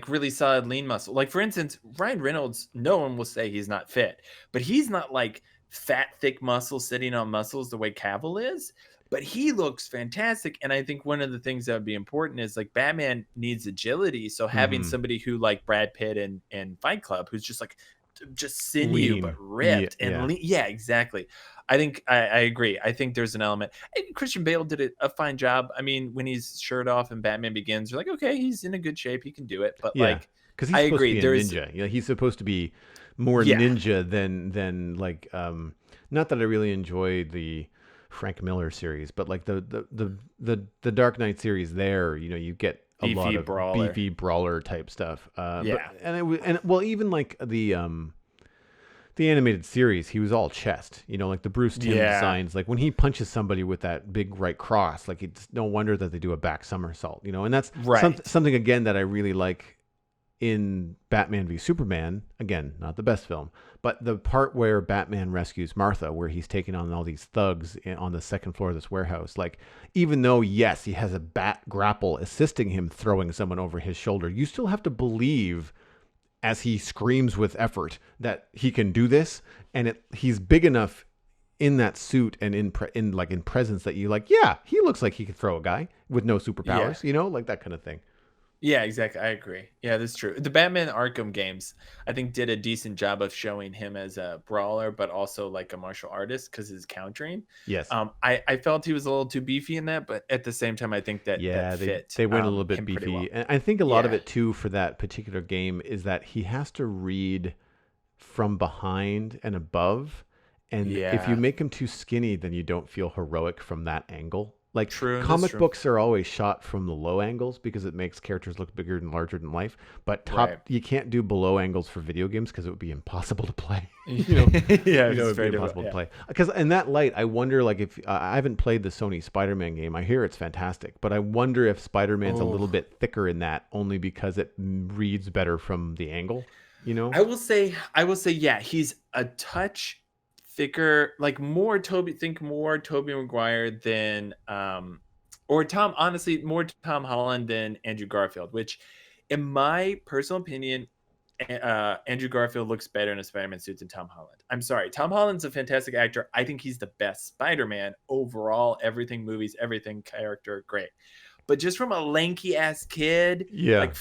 B: really solid lean muscle. Like for instance, Ryan Reynolds, no one will say he's not fit, but he's not like fat, thick muscle sitting on muscles the way Cavill is. But he looks fantastic. And I think one of the things that would be important is like Batman needs agility. So having
A: Hmm.
B: somebody who like Brad Pitt and Fight Club, who's just sinew but
A: Lean. Yeah,
B: ripped and
A: yeah.
B: lean. Yeah, exactly. I think I agree. I think there's an element. And Christian Bale did a fine job. I mean, when he's shirt off and Batman Begins, you're like, okay, he's in a good shape. He can do it. But
A: Yeah,
B: like,
A: because
B: I
A: he's supposed to
B: agree.
A: be a
B: There's
A: ninja. He's supposed to be more
B: yeah,
A: ninja than like not that I really enjoy the Frank Miller series, but like the Dark Knight series there, you get a lot
B: beefy
A: of
B: brawler.
A: beefy brawler type stuff. But
B: Yeah,
A: and it was, and well, even like the animated series, he was all chest. Like the Bruce Timm
B: yeah,
A: designs, like when he punches somebody with that big right cross, like it's no wonder that they do a back somersault. And that's
B: right.
A: something again that I really like in Batman v Superman. Again, not the best film, but the part where Batman rescues Martha, where he's taking on all these thugs on the second floor of this warehouse. Like, even though, yes, he has a bat grapple assisting him throwing someone over his shoulder, you still have to believe, as he screams with effort, that he can do this. And he's big enough in that suit and in presence that you like, yeah, he looks like he could throw a guy with no
B: Yeah.
A: superpowers, like that kind of thing.
B: Yeah, exactly. I agree. Yeah, that's true. The Batman Arkham games, I think, did a decent job of showing him as a brawler, but also like a martial artist because his countering.
A: Yes.
B: I felt he was a little too beefy in that, but at the same time, I think that
A: Yeah,
B: fit
A: they went a little bit
B: him pretty
A: beefy,
B: well.
A: and I think a lot of
B: Yeah,
A: it too for that particular game is that he has to read from behind and above. And if you
B: yeah,
A: make him too skinny, then you don't feel heroic from that angle. Like
B: true. That's
A: comic
B: true.
A: books are always shot from the low angles because it makes characters look bigger and larger than life. But
B: Right.
A: top, you can't do below angles for video games because it would be impossible to play.
B: Yeah,
A: It
B: it's
A: would be
B: very difficult.
A: impossible to
B: Yeah.
A: play. Because in that light, I wonder, like, if I haven't played the Sony Spider-Man game, I hear it's fantastic, but I wonder if Spider-Man's a little
B: Oh,
A: bit thicker in that only because it reads better from the angle. You know?
B: I will say, yeah, he's a touch thicker, like more Toby. Think more Toby Maguire than, or Tom. Honestly, more Tom Holland than Andrew Garfield. Which, in my personal opinion, Andrew Garfield looks better in a Spider-Man suit than Tom Holland. I'm sorry, Tom Holland's a fantastic actor. I think he's the best Spider-Man overall. Everything, movies, everything, character, great. But just from a lanky ass kid,
A: Yeah.
B: like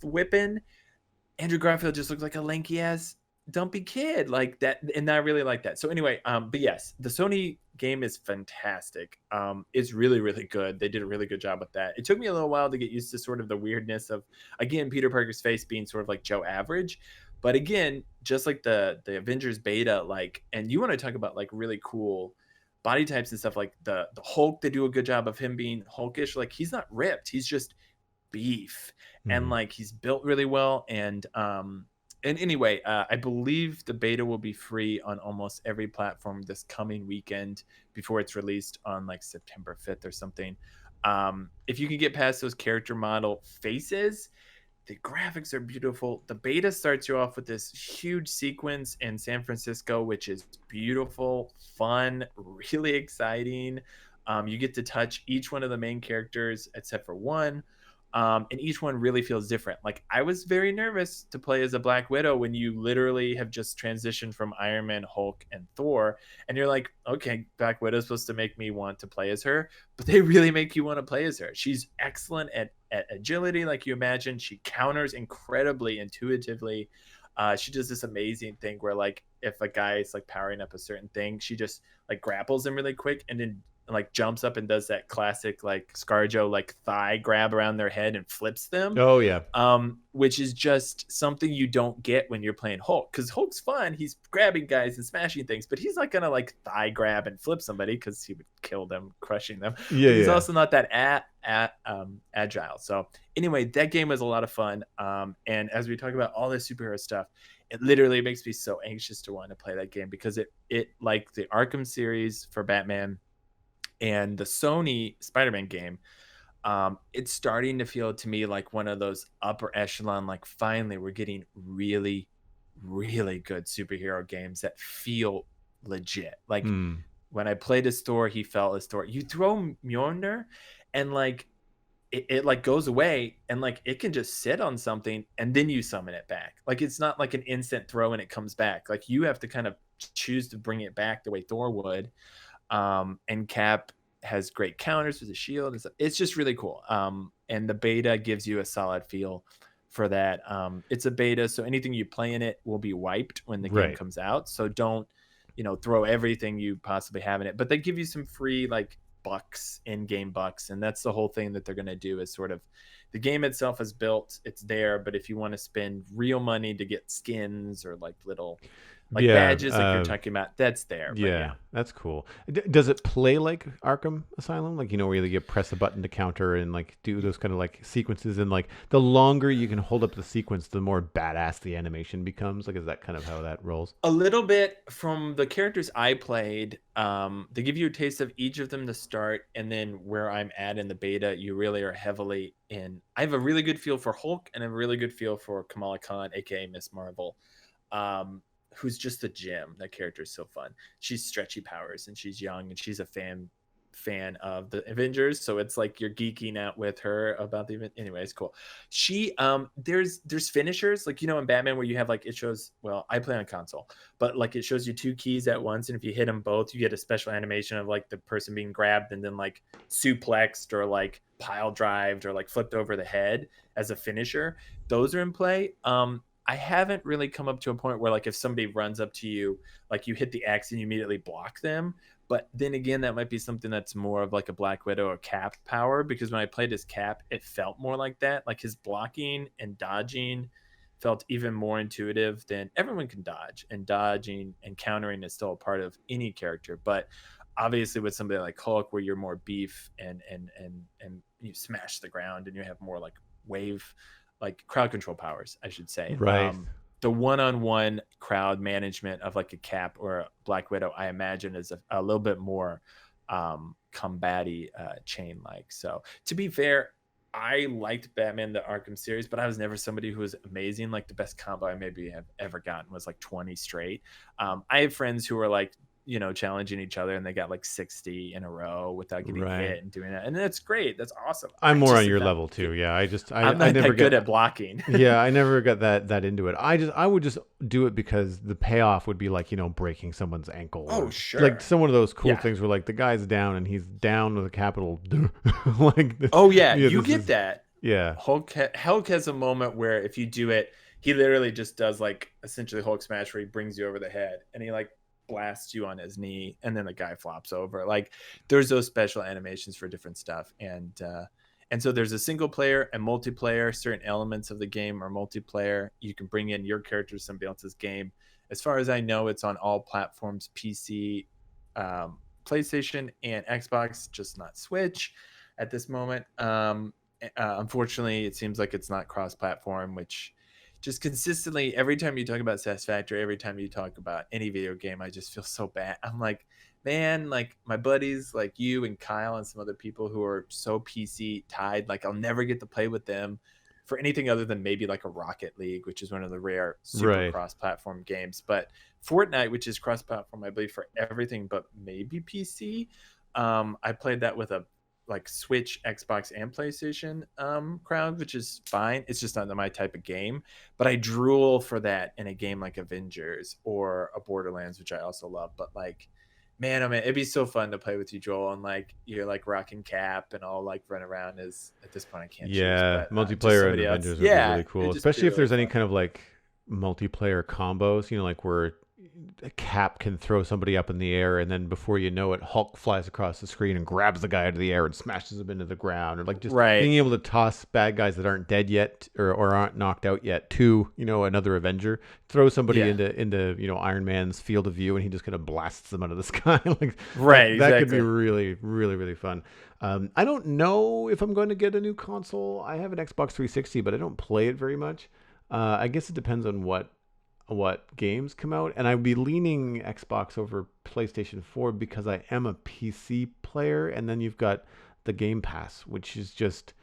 B: whipping, Andrew Garfield just looks like a lanky ass dumpy kid like that, and I really like that. So anyway, but yes, the Sony game is fantastic. It's really really good. They did a really good job with that. It took me a little while to get used to sort of the weirdness of, again, Peter Parker's face being sort of like Joe Average, but again, just like the Avengers beta, like, and you want to talk about like really cool body types and stuff, like the Hulk. They do a good job of him being Hulkish. Like, he's not ripped. He's just beef, and
A: Mhm.
B: like he's built really well. And anyway, I believe the beta will be free on almost every platform this coming weekend before it's released on like September 5th or something. If you can get past those character model faces, the graphics are beautiful. The beta starts you off with this huge sequence in San Francisco, which is beautiful, fun, really exciting. You get to touch each one of the main characters except for one. And each one really feels different. Like, I was very nervous to play as a Black Widow when you literally have just transitioned from Iron Man, Hulk, and Thor, and you're like, okay, Black Widow's supposed to make me want to play as her, but they really make you want to play as her. She's excellent at agility, like you imagine. She counters incredibly intuitively. She does this amazing thing where, like, if a guy is like powering up a certain thing, she just like grapples him really quick and then like jumps up and does that classic like ScarJo like thigh grab around their head and flips them,
A: Oh yeah.
B: which is just something you don't get when you're playing Hulk. Because Hulk's fun, he's grabbing guys and smashing things, but he's not gonna like thigh grab and flip somebody because he would kill them, crushing them.
A: Yeah,
B: But he's
A: yeah.
B: also not that agile. So anyway, that game was a lot of fun. And as we talk about all this superhero stuff, it literally makes me so anxious to want to play that game because it like the Arkham series for Batman and the Sony Spider-Man game, it's starting to feel to me like one of those upper echelon, like finally we're getting really, really good superhero games that feel legit. Like,
A: Mm.
B: when I played as Thor, he felt as Thor. You throw Mjolnir and like it like goes away and like it can just sit on something and then you summon it back. Like, it's not like an instant throw and it comes back. Like, you have to kind of choose to bring it back the way Thor would. And Cap has great counters with the shield and stuff. It's just really cool. And the beta gives you a solid feel for that. It's a beta, so anything you play in it will be wiped when the game
A: Right.
B: comes out. So don't, throw everything you possibly have in it. But they give you some free like bucks, in-game bucks, and that's the whole thing that they're going to do. Is sort of, the game itself is built, it's there, but if you want to spend real money to get skins or like little like
A: Yeah.
B: badges like you're talking about, that's there. But
A: Yeah,
B: yeah.
A: that's cool. Does it play like Arkham Asylum? Like, where you press a button to counter and like do those kind of like sequences, and like the longer you can hold up the sequence, the more badass the animation becomes. Like, is that kind of how that rolls?
B: A little bit from the characters I played. They give you a taste of each of them to start, and then where I'm at in the beta, you really are heavily in. I have a really good feel for Hulk and a really good feel for Kamala Khan, aka Miss Marvel, um, who's just a gem. That character is so fun. She's stretchy powers and she's young and she's a fan of the Avengers, so it's like you're geeking out with her about the event. Anyway, it's cool. She there's finishers, like, in Batman where you have like, it shows, well, I play on console, but like it shows you two keys at once, and if you hit them both, you get a special animation of like the person being grabbed and then like suplexed or like pile drived or like flipped over the head as a finisher. Those are in play. I haven't really come up to a point where like if somebody runs up to you, like you hit the X and you immediately block them. But then again, that might be something that's more of like a Black Widow or Cap power, because when I played as Cap, it felt more like that. Like his blocking and dodging felt even more intuitive than everyone can dodge, and dodging and countering is still a part of any character. But obviously with somebody like Hulk, where you're more beef and you smash the ground and you have more like wave, like crowd control powers, I should say.
A: Right.
B: The one-on-one crowd management of like a Cap or a Black Widow, I imagine, is a little bit more combatty, chain like. So to be fair, I liked Batman the Arkham series, but I was never somebody who was amazing. Like the best combo I maybe have ever gotten was like 20 straight. I have friends who are like, challenging each other, and they got like 60 in a row without getting
A: Right.
B: hit and doing that. And that's great. That's awesome.
A: I'm
B: I
A: more
B: just
A: on
B: am
A: your
B: not-
A: level too. Yeah,
B: I'm
A: I
B: not
A: never
B: that good
A: get
B: at blocking.
A: yeah, I never got that into it. I would just do it because the payoff would be like, breaking someone's ankle.
B: Oh,
A: or,
B: sure.
A: Like some of those cool
B: Yeah.
A: things where like the guy's down and he's down with a capital like
B: Oh yeah,
A: yeah,
B: you
A: this
B: get
A: is-
B: that.
A: Yeah.
B: Hulk has a moment where if you do it, he literally just does like essentially Hulk smash, where he brings you over the head and he like blasts you on his knee, and then the guy flops over. Like there's those special animations for different stuff, and so there's a single player and multiplayer. Certain elements of the game are multiplayer. You can bring in your character to somebody else's game. As far as I know, it's on all platforms: PC, PlayStation, and Xbox, just not Switch at this moment. Unfortunately, it seems like it's not cross-platform, which just consistently, every time you talk about Satisfactory, every time you talk about any video game, I just feel so bad. I'm like, man, like my buddies like you and Kyle and some other people who are so PC tied, like I'll never get to play with them for anything other than maybe like a Rocket League, which is one of the rare super
A: Right.
B: cross-platform games. But Fortnite, which is cross-platform, I believe, for everything but maybe PC. I played that with a like Switch, Xbox, and PlayStation crowd, which is fine. It's just not my type of game. But I drool for that in a game like Avengers or a Borderlands, which I also love. But like, man, I mean, it'd be so fun to play with you, Joel, and like you're like rocking Cap and all like run around as at this point I can't
A: Yeah,
B: choose. But just
A: multiplayer and
B: somebody else.
A: Avengers would be
B: Yeah,
A: really cool,
B: it'd just be
A: especially if
B: really
A: there's any
B: fun.
A: kind of like multiplayer combos, like where a Cap can throw somebody up in the air, and then before you know it, Hulk flies across the screen and grabs the guy out of the air and smashes him into the ground, or like just
B: Right.
A: being able to toss bad guys that aren't dead yet or aren't knocked out yet to another Avenger, throw somebody
B: Yeah.
A: into Iron Man's field of view, and he just kind of blasts them out of the sky. Like
B: Right,
A: that could be
B: exactly.
A: really, really, really fun. I don't know if I'm going to get a new console. I have an Xbox 360, but I don't play it very much. I guess it depends on what games come out, and I'd be leaning Xbox over PlayStation 4 because I am a PC player, and then you've got the Game Pass, which is just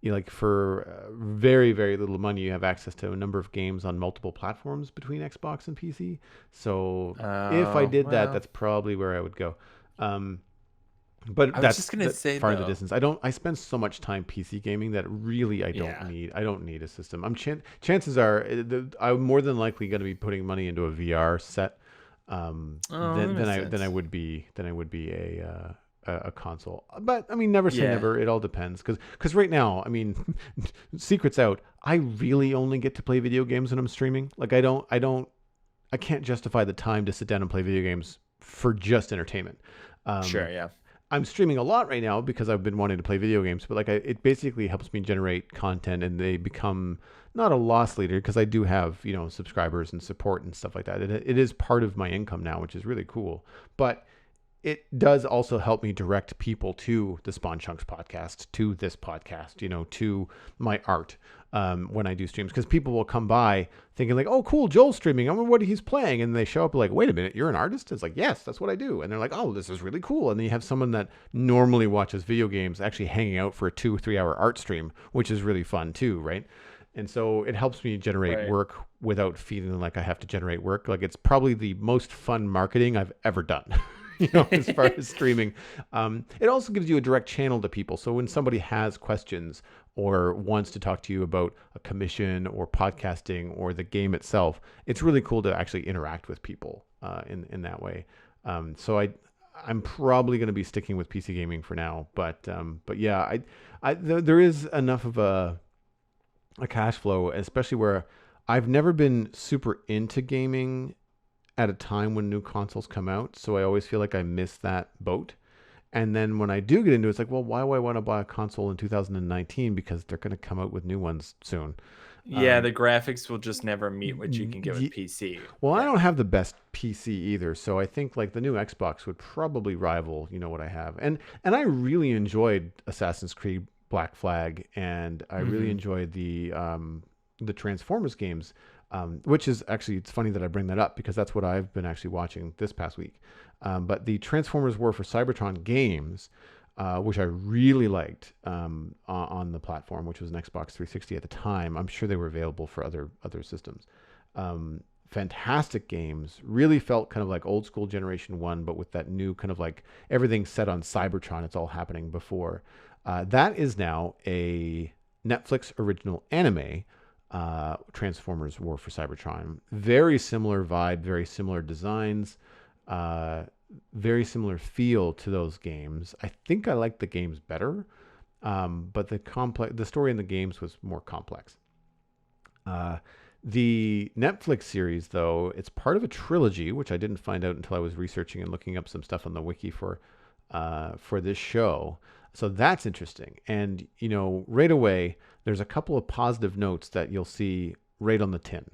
A: like for very, very little money, you have access to a number of games on multiple platforms between Xbox and PC. So if I did that, that's probably where I would go. But
B: I was
A: that's
B: just gonna say,
A: far in the
B: though.
A: distance. I spend so much time PC gaming that really I don't need a system. Chances are I'm more than likely going to be putting money into a VR set
B: That
A: than
B: makes
A: I
B: sense.
A: would be a console. But I mean, never say
B: Yeah.
A: never. It all depends because right now, I mean, secrets out. I really only get to play video games when I'm streaming. Like I can't justify the time to sit down and play video games for just entertainment.
B: Sure, yeah.
A: I'm streaming a lot right now because I've been wanting to play video games, but like it basically helps me generate content, and they become not a loss leader because I do have subscribers and support and stuff like that. It is part of my income now, which is really cool. But it does also help me direct people to the Spawn Chunks podcast, to this podcast, to my art when I do streams, because people will come by thinking like, oh, cool, Joel's streaming. I wonder what he's playing. And they show up like, wait a minute, you're an artist? It's like, yes, that's what I do. And they're like, oh, this is really cool. And then you have someone that normally watches video games actually hanging out for a 2 or 3 hour art stream, which is really fun too, right? And so it helps me generate work without feeling like I have to generate work. Like it's probably the most fun marketing I've ever done. As far as streaming. It also gives you a direct channel to people. So when somebody has questions or wants to talk to you about a commission or podcasting or the game itself, it's really cool to actually interact with people in that way. So I'm probably going to be sticking with PC gaming for now. But yeah, there is enough of a cash flow, especially where I've never been super into gaming at a time when new consoles come out. So I always feel like I miss that boat. And then when I do get into it, it's like, well, why do I want to buy a console in 2019? Because they're going to come out with new ones soon.
B: Yeah,
A: Um,
B: the graphics will just never meet what you can get with PC.
A: well, I
B: Yeah.
A: don't have the best PC either, so I think like the new Xbox would probably rival, what I have. And I really enjoyed Assassin's Creed Black Flag, and I really
B: Hmm.
A: enjoyed the Transformers games, which is actually it's funny that I bring that up because that's what I've been actually watching this past week. But the Transformers War for Cybertron games, which I really liked on the platform, which was an Xbox 360 at the time. I'm sure they were available for other systems. Fantastic games. Really felt kind of like old school Generation One, but with that new kind of like everything set on Cybertron. It's all happening before. That is now a Netflix original anime. Transformers War for Cybertron. Very similar vibe, very similar designs. Uh, very similar feel to those games. I think I like the games better, but the story in the games was more complex. Uh, the Netflix series, though, it's part of a trilogy, which I didn't find out until I was researching and looking up some stuff on the wiki for this show. So that's interesting. And right away, there's a couple of positive notes that you'll see right on the tin.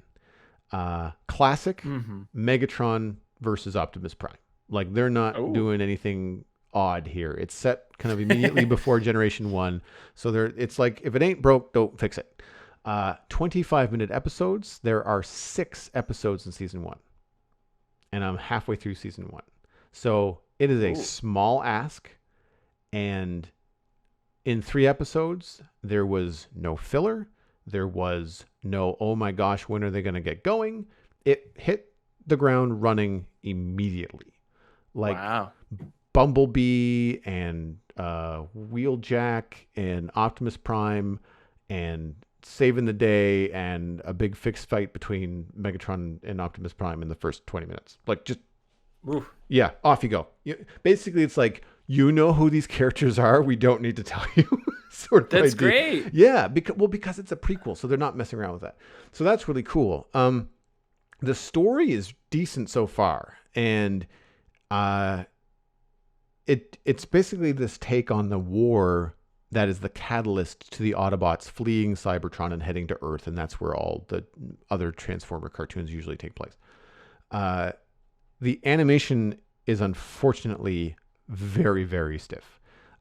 A: Classic
B: Hmm.
A: Megatron versus Optimus Prime. Like they're not
B: Oh.
A: doing anything odd here. It's set kind of immediately before Generation One, so it's like if it ain't broke, don't fix it. 25-minute episodes. There are 6 episodes in season one, and I'm halfway through season one. So it is a
B: Oh.
A: small ask, and in 3 episodes, there was no filler. There was no, oh my gosh, when are they going to get going? It hit the ground running immediately. Like
B: Wow.
A: Bumblebee and Wheeljack and Optimus Prime and saving the day and a big fixed fight between Megatron and Optimus Prime in the first 20 minutes. Like just
B: Ooh.
A: yeah, off you go. Basically, it's like you know who these characters are. We don't need to tell you, sort of
B: That's
A: idea.
B: great.
A: Yeah, because it's a prequel, so they're not messing around with that. So that's really cool. The story is decent so far, and uh, it's basically this take on the war that is the catalyst to the Autobots fleeing Cybertron and heading to Earth, and that's where all the other Transformer cartoons usually take place. Uh, the animation is unfortunately very, very stiff.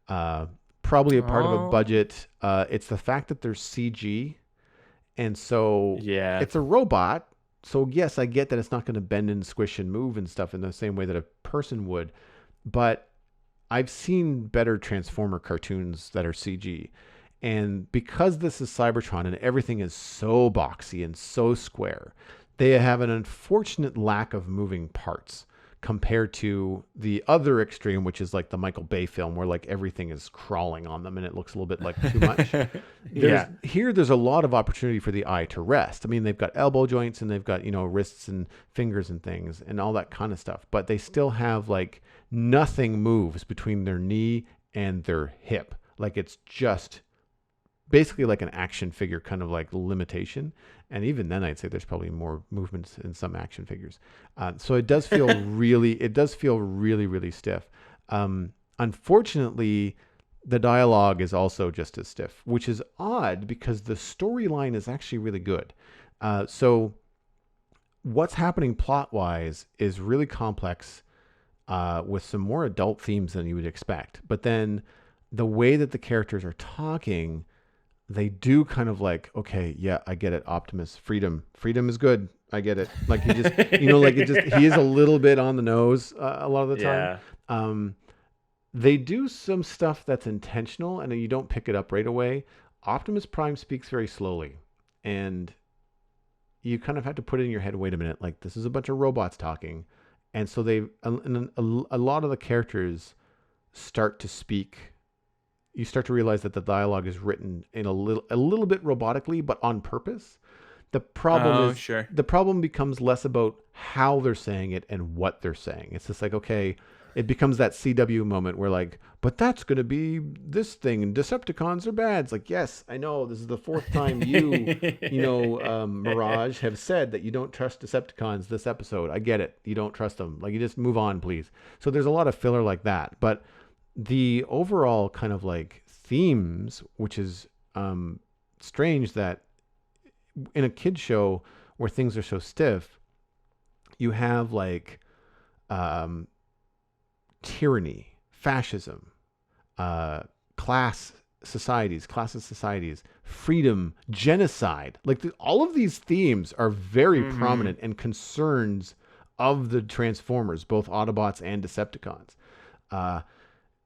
A: Uh, Probably a part of a
B: Oh.
A: budget. It's the fact that there's CG, and so
B: Yeah.
A: it's a robot. So yes, I get that it's not going to bend and squish and move and stuff in the same way that a person would, but I've seen better Transformer cartoons that are CG. And because this is Cybertron and everything is so boxy and so square, they have an unfortunate lack of moving parts compared to the other extreme, which is like the Michael Bay film where like everything is crawling on them and it looks a little bit like too much.
B: Yeah.
A: There's a lot of opportunity for the eye to rest. I mean, they've got elbow joints and they've got, wrists and fingers and things and all that kind of stuff, but they still have like nothing moves between their knee and their hip. Like it's just basically like an action figure kind of like limitation. And even then, I'd say there's probably more movements in some action figures. So it does feel really, really stiff. Unfortunately, the dialogue is also just as stiff, which is odd because the storyline is actually really good. So what's happening plot wise is really complex with some more adult themes than you would expect. But then the way that the characters are talking, they do kind of like, okay, yeah, I get it. Optimus, freedom is good. I get it. Like he just, like it just, he is a little bit on the nose a lot of the time.
B: Yeah.
A: Um, they do some stuff that's intentional and you don't pick it up right away. Optimus Prime speaks very slowly and you kind of have to put it in your head, wait a minute, like this is a bunch of robots talking. And so a lot of the characters start to speak. You start to realize that the dialogue is written in a little bit robotically, but on purpose.
B: Oh, sure.
A: The problem becomes less about how they're saying it and what they're saying. It's just like, okay, it becomes that CW moment where like, but that's going to be this thing and Decepticons are bad. It's like, yes, I know this is the fourth time Mirage have said that you don't trust Decepticons this episode. I get it. You don't trust them. Like, you just move on, please. So there's a lot of filler like that. But the overall kind of like themes, which is strange that in a kid show where things are so stiff, you have like tyranny, fascism, class societies, freedom, genocide. Like all of these themes are very prominent and concerns of the Transformers, both Autobots and Decepticons.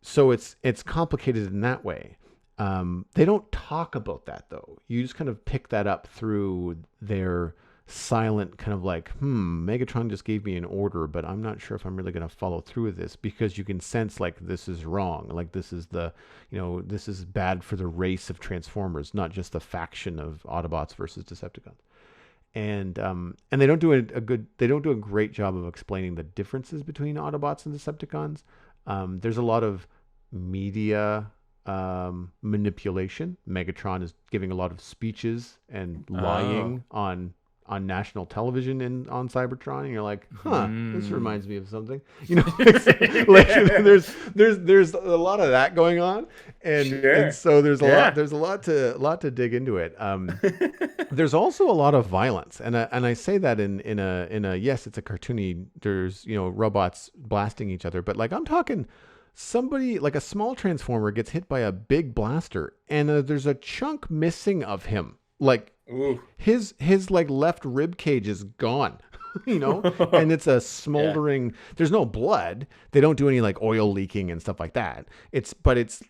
A: So it's complicated in that way. They don't talk about that though. You just kind of pick that up through their silent kind of like, Megatron just gave me an order, but I'm not sure if I'm really going to follow through with this, because you can sense like this is wrong. Like this is this is bad for the race of Transformers, not just the faction of Autobots versus Decepticons. And they don't do a great job of explaining the differences between Autobots and Decepticons. There's a lot of media manipulation. Megatron is giving a lot of speeches and lying on national television and on Cybertron, and you're like, this reminds me of something. Like, there's a lot of that going on, and so there's a lot to dig into it. There's also a lot of violence, and I say that in a yes, it's a cartoony. There's robots blasting each other, but like I'm talking. Somebody like a small Transformer gets hit by a big blaster, and there's a chunk missing of him. Like his like left rib cage is gone, and it's a smoldering. There's no blood. They don't do any like oil leaking and stuff like that. It's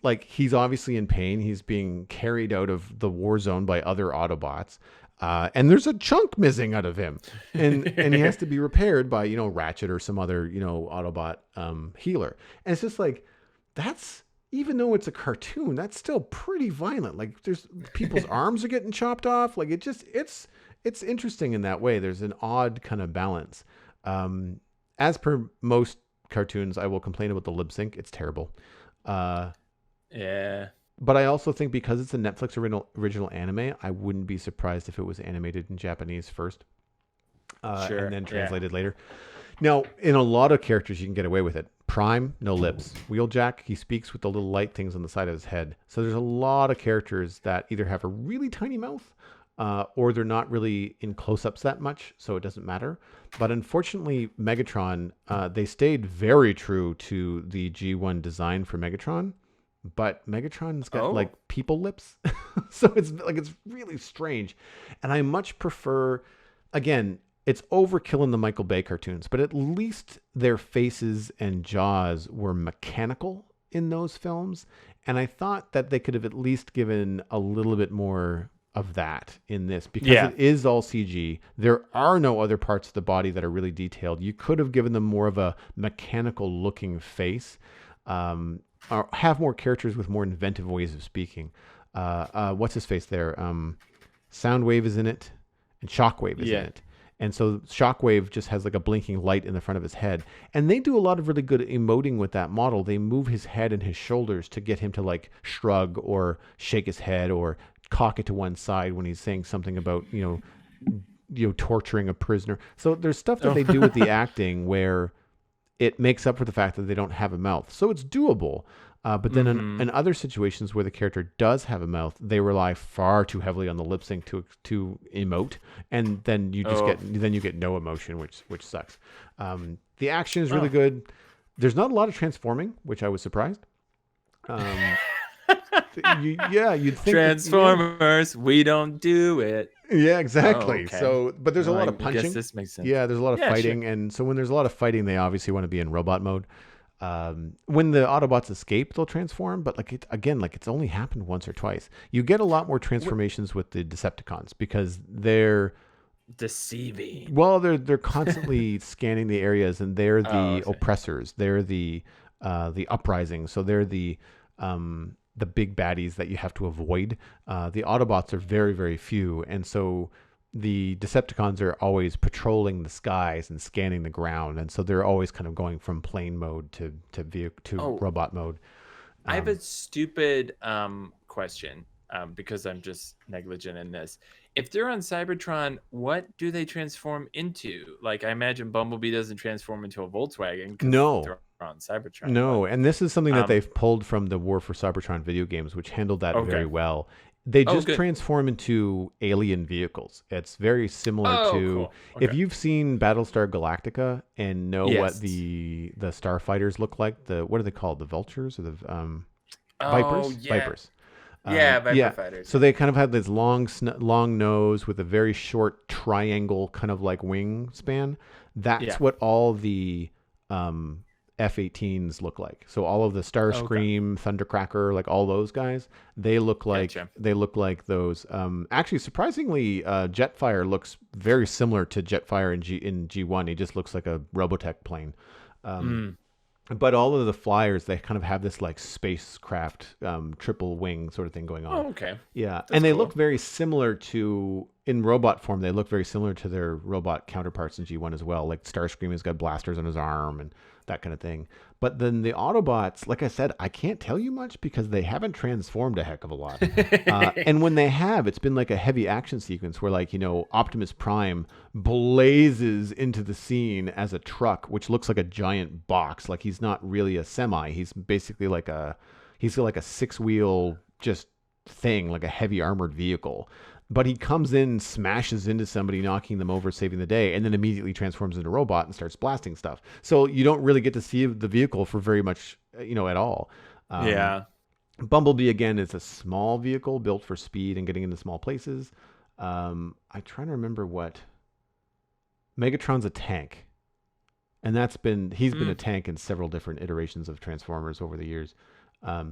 A: like he's obviously in pain. He's being carried out of the war zone by other Autobots. And there's a chunk missing out of him, and he has to be repaired by Ratchet or some other Autobot healer. And it's just like, that's, even though it's a cartoon, that's still pretty violent. Like there's people's arms are getting chopped off. Like it's interesting in that way. There's an odd kind of balance. As per most cartoons, I will complain about the lip sync. It's terrible.
B: Yeah.
A: But I also think because it's a Netflix original anime, I wouldn't be surprised if it was animated in Japanese first, and then translated later. Now, in a lot of characters, you can get away with it. Prime, no lips. Wheeljack, he speaks with the little light things on the side of his head. So there's a lot of characters that either have a really tiny mouth, or they're not really in close-ups that much, so it doesn't matter. But unfortunately, Megatron, they stayed very true to the G1 design for Megatron. But Megatron's got like people lips. So it's really strange. And I much prefer, again, it's overkill in the Michael Bay cartoons, but at least their faces and jaws were mechanical in those films. And I thought that they could have at least given a little bit more of that in this, because it is all CG. There are no other parts of the body that are really detailed. You could have given them more of a mechanical looking face. Or have more characters with more inventive ways of speaking. What's his face there? Soundwave is in it, and Shockwave is in it. And so Shockwave just has like a blinking light in the front of his head. And they do a lot of really good emoting with that model. They move his head and his shoulders to get him to like shrug or shake his head or cock it to one side when he's saying something about, torturing a prisoner. So there's stuff that they do with the acting where it makes up for the fact that they don't have a mouth. So it's doable. But then in other situations where the character does have a mouth, they rely far too heavily on the lip sync to emote. And then you just get no emotion, which sucks. The action is really good. There's not a lot of transforming, which I was surprised. You'd think
B: Transformers, we don't do it.
A: Yeah, exactly. So, but there's a lot of punching.
B: I guess this makes sense.
A: Yeah, there's a lot of fighting, and so when there's a lot of fighting, they obviously want to be in robot mode. When the Autobots escape, they'll transform, but it's only happened once or twice. You get a lot more transformations with the Decepticons because they're
B: deceiving.
A: Well, they're constantly scanning the areas, and they're the oppressors. They're the uprising. So they're the big baddies that you have to avoid. The Autobots are very, very few, and so the Decepticons are always patrolling the skies and scanning the ground, and so they're always kind of going from plane mode to
B: Oh,
A: robot mode.
B: I have a
A: Um,
B: stupid question because I'm just negligent in this. If they're on Cybertron, what do they transform into? Like, I imagine Bumblebee doesn't transform into a Volkswagen because
A: no,
B: they're on Cybertron. But
A: no, and this is something that
B: um,
A: they've pulled from the War for Cybertron video games, which handled that very
B: okay.
A: well. They
B: Oh,
A: just
B: good.
A: transform into alien vehicles. It's very similar
B: Oh,
A: to,
B: cool.
A: if
B: Okay.
A: you've seen Battlestar Galactica and know what
B: Yes.
A: the starfighters look like. The what are they called? The vultures or the
B: Oh,
A: vipers?
B: yeah.
A: Vipers.
B: Yeah, Viper
A: Yeah.
B: Fighters.
A: So they kind of have this long nose with a very short triangle kind of like wingspan. That's
B: Yeah.
A: what all the um, F-18s look like. So all of the
B: Okay.
A: Starscream, Thundercracker, like all those guys,
B: Gotcha.
A: they look like those. Actually, surprisingly, Jetfire looks very similar to Jetfire in G1. He just looks like a Robotech plane. Um,
B: Mm.
A: but all of the flyers, they kind of have this like spacecraft triple wing sort of thing going on.
B: Oh, okay.
A: Yeah,
B: That's
A: and they look
B: cool.
A: very similar to in robot form. They look very similar to their robot counterparts in G1 as well. Like Starscream has got blasters on his arm and that kind of thing. But then the Autobots, like I said, I can't tell you much because they haven't transformed a heck of a lot. And when they have, it's been like a heavy action sequence where, like, Optimus Prime blazes into the scene as a truck, which looks like a giant box. Like he's not really a semi. He's basically he's like a six-wheel just thing, like a heavy armored vehicle. But he comes in, smashes into somebody, knocking them over, saving the day, and then immediately transforms into a robot and starts blasting stuff. So you don't really get to see the vehicle for very much, at all. Um,
B: Yeah.
A: Bumblebee again is a small vehicle built for speed and getting into small places. I'm trying to remember what Megatron's a tank, and he's been a
B: Mm.
A: tank in several different iterations of Transformers over the years.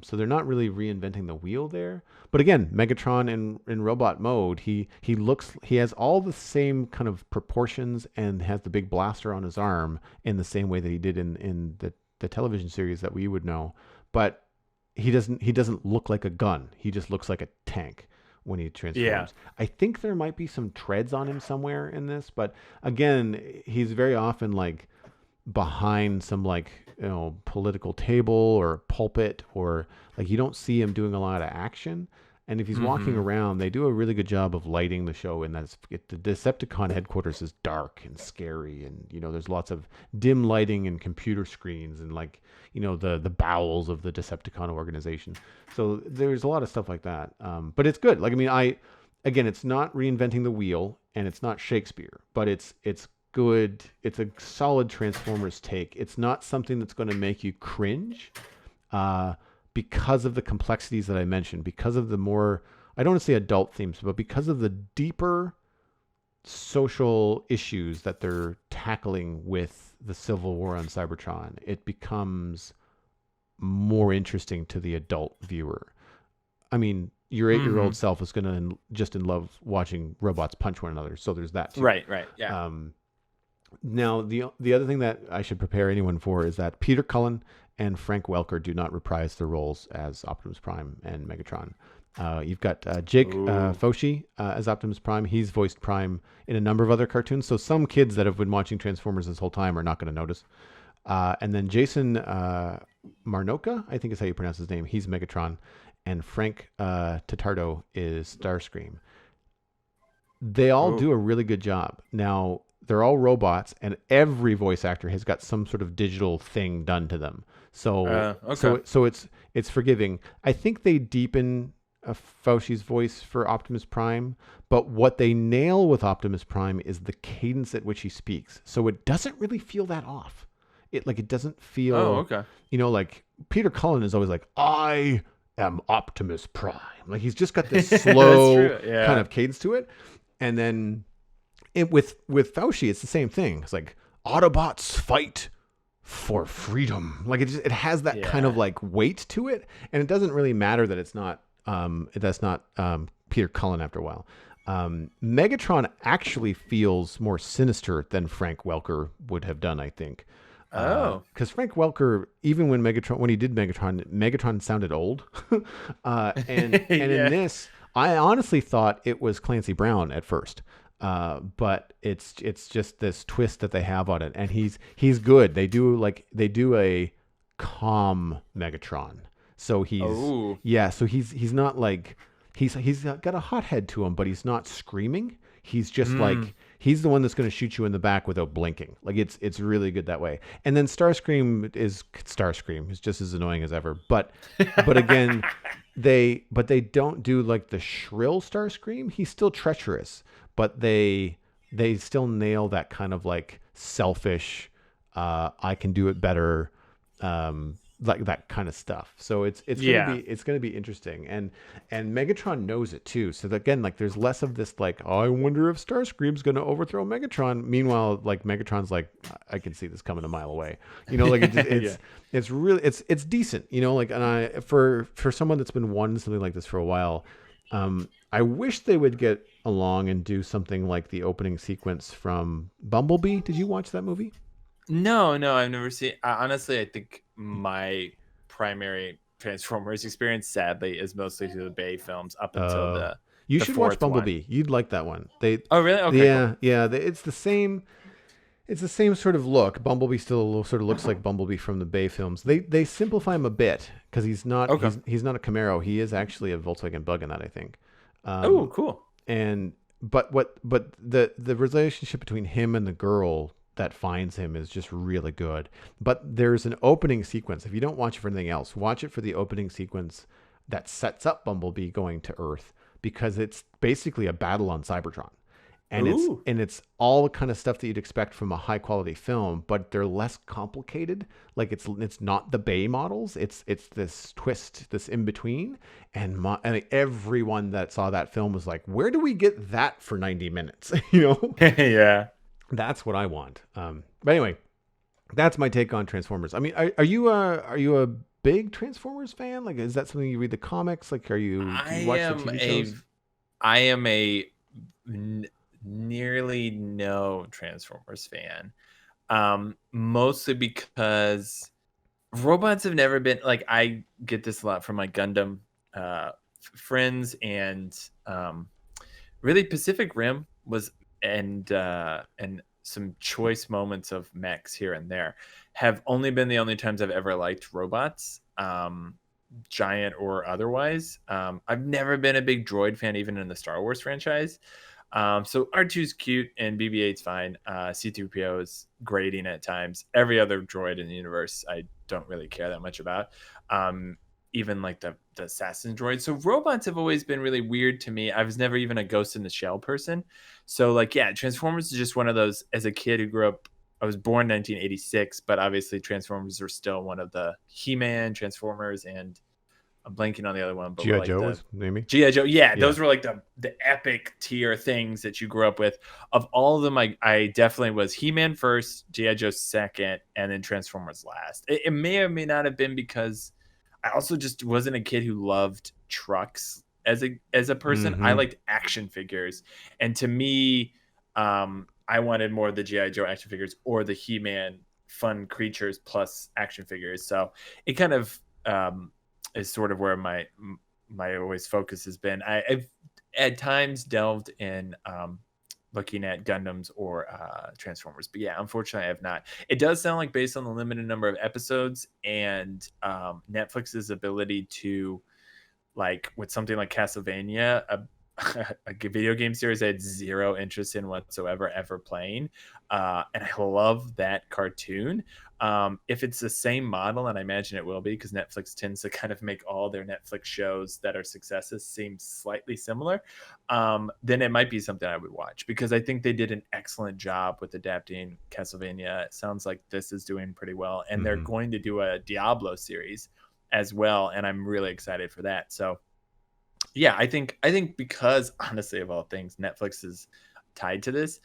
A: So they're not really reinventing the wheel there. But again, Megatron in robot mode, he has all the same kind of proportions and has the big blaster on his arm in the same way that he did in the television series that we would know. But he doesn't look like a gun. He just looks like a tank when he
B: Yeah.
A: transforms. I think there might be some treads on him somewhere in this, but again, he's very often like behind some like political table or pulpit, or like you don't see him doing a lot of action. And if he's walking
B: Mm-hmm.
A: around, they do a really good job of lighting the show. And the Decepticon headquarters is dark and scary, and there's lots of dim lighting and computer screens, and like the bowels of the Decepticon organization. So there's a lot of stuff like that. But it's good. Like I mean, again, it's not reinventing the wheel, and it's not Shakespeare, but it's good. It's a solid Transformers take. It's not something that's going to make you cringe, uh, because of the complexities that I mentioned, because of the more, I don't want to say adult themes, but because of the deeper social issues that they're tackling with the Civil War on Cybertron. It becomes more interesting to the adult viewer. I mean, your 8-year-old
B: Mm-hmm.
A: self is going to just in love watching robots punch one another. So there's that too.
B: Right. Right. Yeah.
A: Now, the other thing that I should prepare anyone for is that Peter Cullen and Frank Welker do not reprise their roles as Optimus Prime and Megatron. You've got Jake
B: Ooh.
A: Foshi as Optimus Prime. He's voiced Prime in a number of other cartoons. So some kids that have been watching Transformers this whole time are not going to notice. And then Jason Marnoka, I think is how you pronounce his name. He's Megatron. And Frank Tatardo is Starscream. They all
B: Oh.
A: do a really good job. Now, they're all robots, and every voice actor has got some sort of digital thing done to them. So,
B: Okay.
A: it's forgiving. I think they deepen Fauci's voice for Optimus Prime, but what they nail with Optimus Prime is the cadence at which he speaks. So it doesn't really feel that off. It doesn't
B: Oh.
A: feel,
B: Okay.
A: like Peter Cullen is always like, I am Optimus Prime. Like he's just got this
B: That's
A: slow
B: true.
A: kind
B: Yeah.
A: of cadence to it. And then with Fauci, it's the same thing. It's like Autobots fight for freedom. Like it has that kind of
B: Yeah.
A: like weight to it, and it doesn't really matter that that's not Peter Cullen after a while. Megatron actually feels more sinister than Frank Welker would have done, I think.
B: Oh.
A: Because Frank Welker, even when he did Megatron sounded old, and in
B: Yeah.
A: this, I honestly thought it was Clancy Brown at first. But it's just this twist that they have on it, and he's good. They do a calm Megatron, so
B: Oh.
A: he's not like he's got a hot head to him, but he's not screaming. He's just
B: Mm.
A: like he's the one that's going to shoot you in the back without blinking. Like it's really good that way. And then Starscream is just as annoying as ever. But again, they don't do like the shrill Starscream. He's still treacherous, but they still nail that kind of like selfish, I can do it better, like that kind of stuff. So
B: Yeah.
A: it's gonna be interesting, and Megatron knows it too. So that, again, like there's less of this like, oh, I wonder if Starscream's gonna overthrow Megatron. Meanwhile, like Megatron's like, I can see this coming a mile away. Like
B: Yeah.
A: it's really it's decent. Like, and for someone that's been wanting something like this for a while, I wish they would get along and do something like the opening sequence from Bumblebee. Did you watch that movie?
B: No, no, I've never seen. Honestly, I think my primary Transformers experience, sadly, is mostly through the Bay films up until
A: Uh,
B: the
A: you
B: the
A: should watch
B: fourth one.
A: Bumblebee. You'd like that one.
B: Oh, really? Okay, cool.
A: Yeah. It's the same. It's the same sort of look. Bumblebee still sort of looks like Bumblebee from the Bay films. They simplify him a bit because
B: Okay.
A: he's not a Camaro. He is actually a Volkswagen Bug in that, I think.
B: Oh,
A: Um,
B: cool.
A: and but the relationship between him and the girl that finds him is just really good. But there's an opening sequence. If you don't watch it for anything else, watch it for the opening sequence that sets up Bumblebee going to Earth, because it's basically a battle on Cybertron. And it's
B: Ooh.
A: and it's all the kind of stuff that you'd expect from a high quality film, but they're less complicated. Like it's not the Bay models. It's this twist, this in between. And everyone that saw that film was like, "Where do we get that for 90 minutes?"
B: Yeah.
A: That's what I want. But anyway, that's my take on Transformers. I mean, are you a big Transformers fan? Like, is that something you read the comics? Like, do
B: I
A: you watch the
B: am
A: TV
B: a
A: shows?
B: I am a n- nearly no Transformers fan. Mostly because robots have never been like, I get this a lot from my Gundam friends, and really Pacific Rim was, and some choice moments of mechs here and there have only been the only times I've ever liked robots, giant or otherwise. I've never been a big droid fan, even in the Star Wars franchise. So R2's cute and BB-8's fine. C3PO is grating at times. Every other droid in the universe, I don't really care that much about. Um, Even like the assassin droid. So robots have always been really weird to me. I was never even a Ghost in the Shell person. So like, yeah, Transformers is just one of those. As a kid who grew up, I was born 1986, but obviously Transformers are still one of the He-Man, Transformers, and I'm blanking on the other one, but
A: GI
B: like
A: Joe
B: the
A: was maybe.
B: GI Joe. Yeah,
A: Yeah.
B: those were like the epic tier things that you grew up with. Of all of them, I definitely was He-Man first, GI Joe second, and then Transformers last. It may or may not have been because I also just wasn't a kid who loved trucks as a person. I
A: Mm-hmm.
B: liked action figures, and to me, I wanted more of the GI Joe action figures or the He-Man fun creatures plus action figures. So it kind of is sort of where my always focus has been. I've at times delved in looking at Gundams or Transformers, but yeah, unfortunately, I have not. It does sound like, based on the limited number of episodes and Netflix's ability to, like with something like Castlevania, a video game series I had zero interest in whatsoever ever playing, and I love that cartoon. If it's the same model, and I imagine it will be, because Netflix tends to kind of make all their Netflix shows that are successes seem slightly similar, then it might be something I would watch, because I think they did an excellent job with adapting Castlevania. It sounds like this is doing pretty well, and they're
A: Mm-hmm.
B: going to do a Diablo series as well, and I'm really excited for that. So yeah, I think because honestly, of all things, Netflix is tied to this.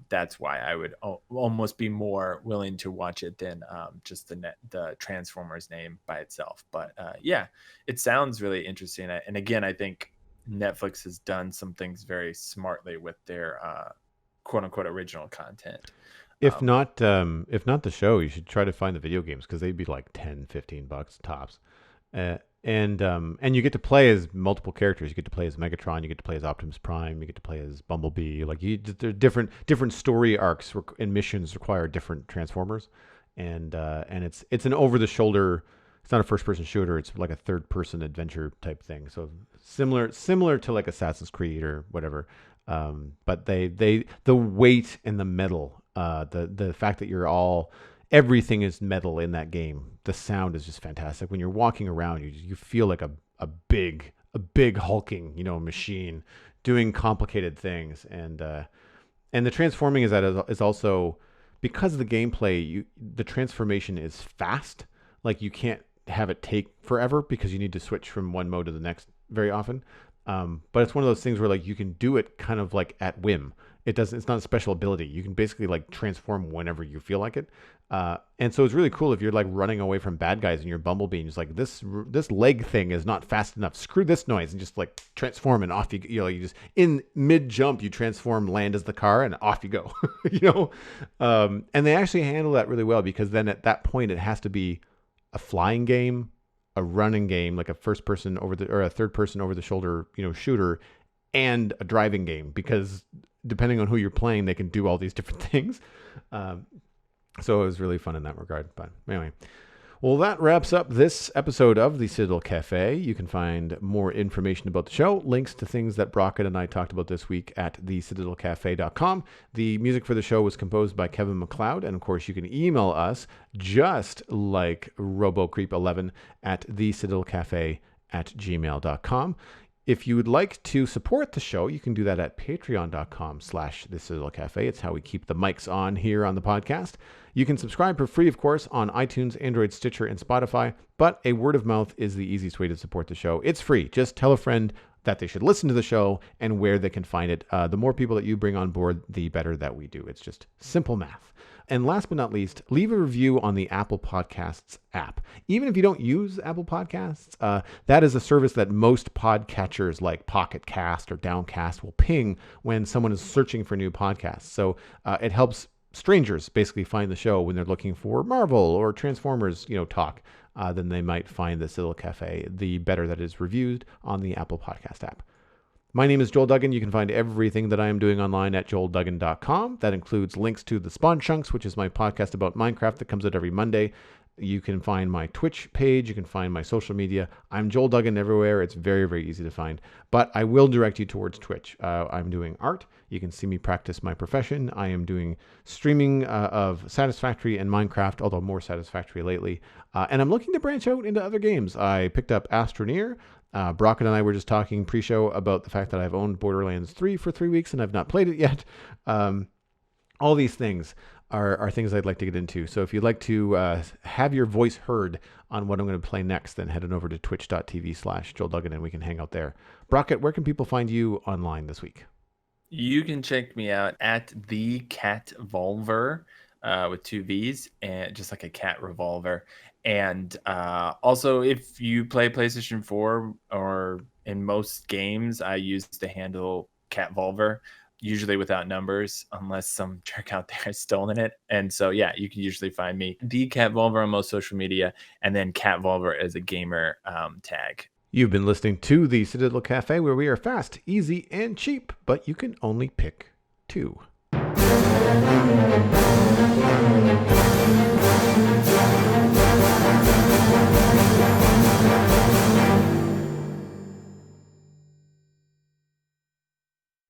B: That's why I would almost be more willing to watch it than just the Transformers name by itself. But yeah, it sounds really interesting. And again, I think Netflix has done some things very smartly with their quote unquote original content. Um,
A: If not the show, you should try to find the video games, because they'd be like $10, $15 tops. And you get to play as multiple characters. You get to play as Megatron. You get to play as Optimus Prime. You get to play as Bumblebee. Like there are different story arcs and missions require different Transformers, and it's an over the shoulder. It's not a first person shooter. It's like a third person adventure type thing. So similar to like Assassin's Creed or whatever. But the weight and the metal, the fact that everything is metal in that game. The sound is just fantastic. When you're walking around, you feel like a big hulking machine doing complicated things, and the transforming is also because of the gameplay. The transformation is fast. Like you can't have it take forever because you need to switch from one mode to the next very often. But it's one of those things where like you can do it kind of like at whim. It's not a special ability. You can basically like transform whenever you feel like it. And so it's really cool if you're like running away from bad guys and you're Bumblebee and just like this leg thing is not fast enough. Screw this noise and just like transform and off you just in mid jump you transform, land as the car and off you go. And they actually handle that really well because then at that point it has to be a flying game, a running game like a first person or a third person over the shoulder shooter, and a driving game because depending on who you're playing, they can do all these different things. So it was really fun in that regard. But anyway, well, that wraps up this episode of the Citadel Cafe. You can find more information about the show, links to things that Brockett and I talked about this week at thecitadelcafe.com. The music for the show was composed by Kevin MacLeod. And of course, you can email us just like RoboCreep11 at thecitadelcafe@gmail.com. If you would like to support the show, you can do that at patreon.com/thecitadelcafe. It's how we keep the mics on here on the podcast. You can subscribe for free, of course, on iTunes, Android, Stitcher, and Spotify. But a word of mouth is the easiest way to support the show. It's free. Just tell a friend that they should listen to the show and where they can find it. The more people that you bring on board, the better that we do. It's just simple math. And last but not least, leave a review on the Apple Podcasts app. Even if you don't use Apple Podcasts, that is a service that most podcatchers like Pocket Cast or Downcast will ping when someone is searching for new podcasts. So it helps strangers basically find the show when they're looking for Marvel or Transformers, talk. Then they might find the Citadel Cafe, the better that is reviewed on the Apple Podcast app. My name is Joel Duggan. You can find everything that I am doing online at joelduggan.com. That includes links to the Spawn Chunks, which is my podcast about Minecraft that comes out every Monday. You can find my Twitch page. You can find my social media. I'm Joel Duggan everywhere. It's very, very easy to find. But I will direct you towards Twitch. I'm doing art. You can see me practice my profession. I am doing streaming of Satisfactory and Minecraft, although more Satisfactory lately. And I'm looking to branch out into other games. I picked up Astroneer. Brockett and I were just talking pre-show about the fact that I've owned Borderlands 3 for 3 weeks and I've not played it yet. All these things are things I'd like to get into. So if you'd like to have your voice heard on what I'm going to play next, then head on over to twitch.tv/Joel Duggan and we can hang out there. Brockett, where can people find you online this week?
B: You can check me out at the Cat Volver with 2 V's and just like a cat revolver. And also, if you play PlayStation 4 or in most games, I use the handle Cat Volver, usually without numbers, unless some jerk out there has stolen it. And so, yeah, you can usually find me, the Cat Volver, on most social media, and then Cat Volver as a gamer tag.
A: You've been listening to the Citadel Cafe, where we are fast, easy, and cheap, but you can only pick 2.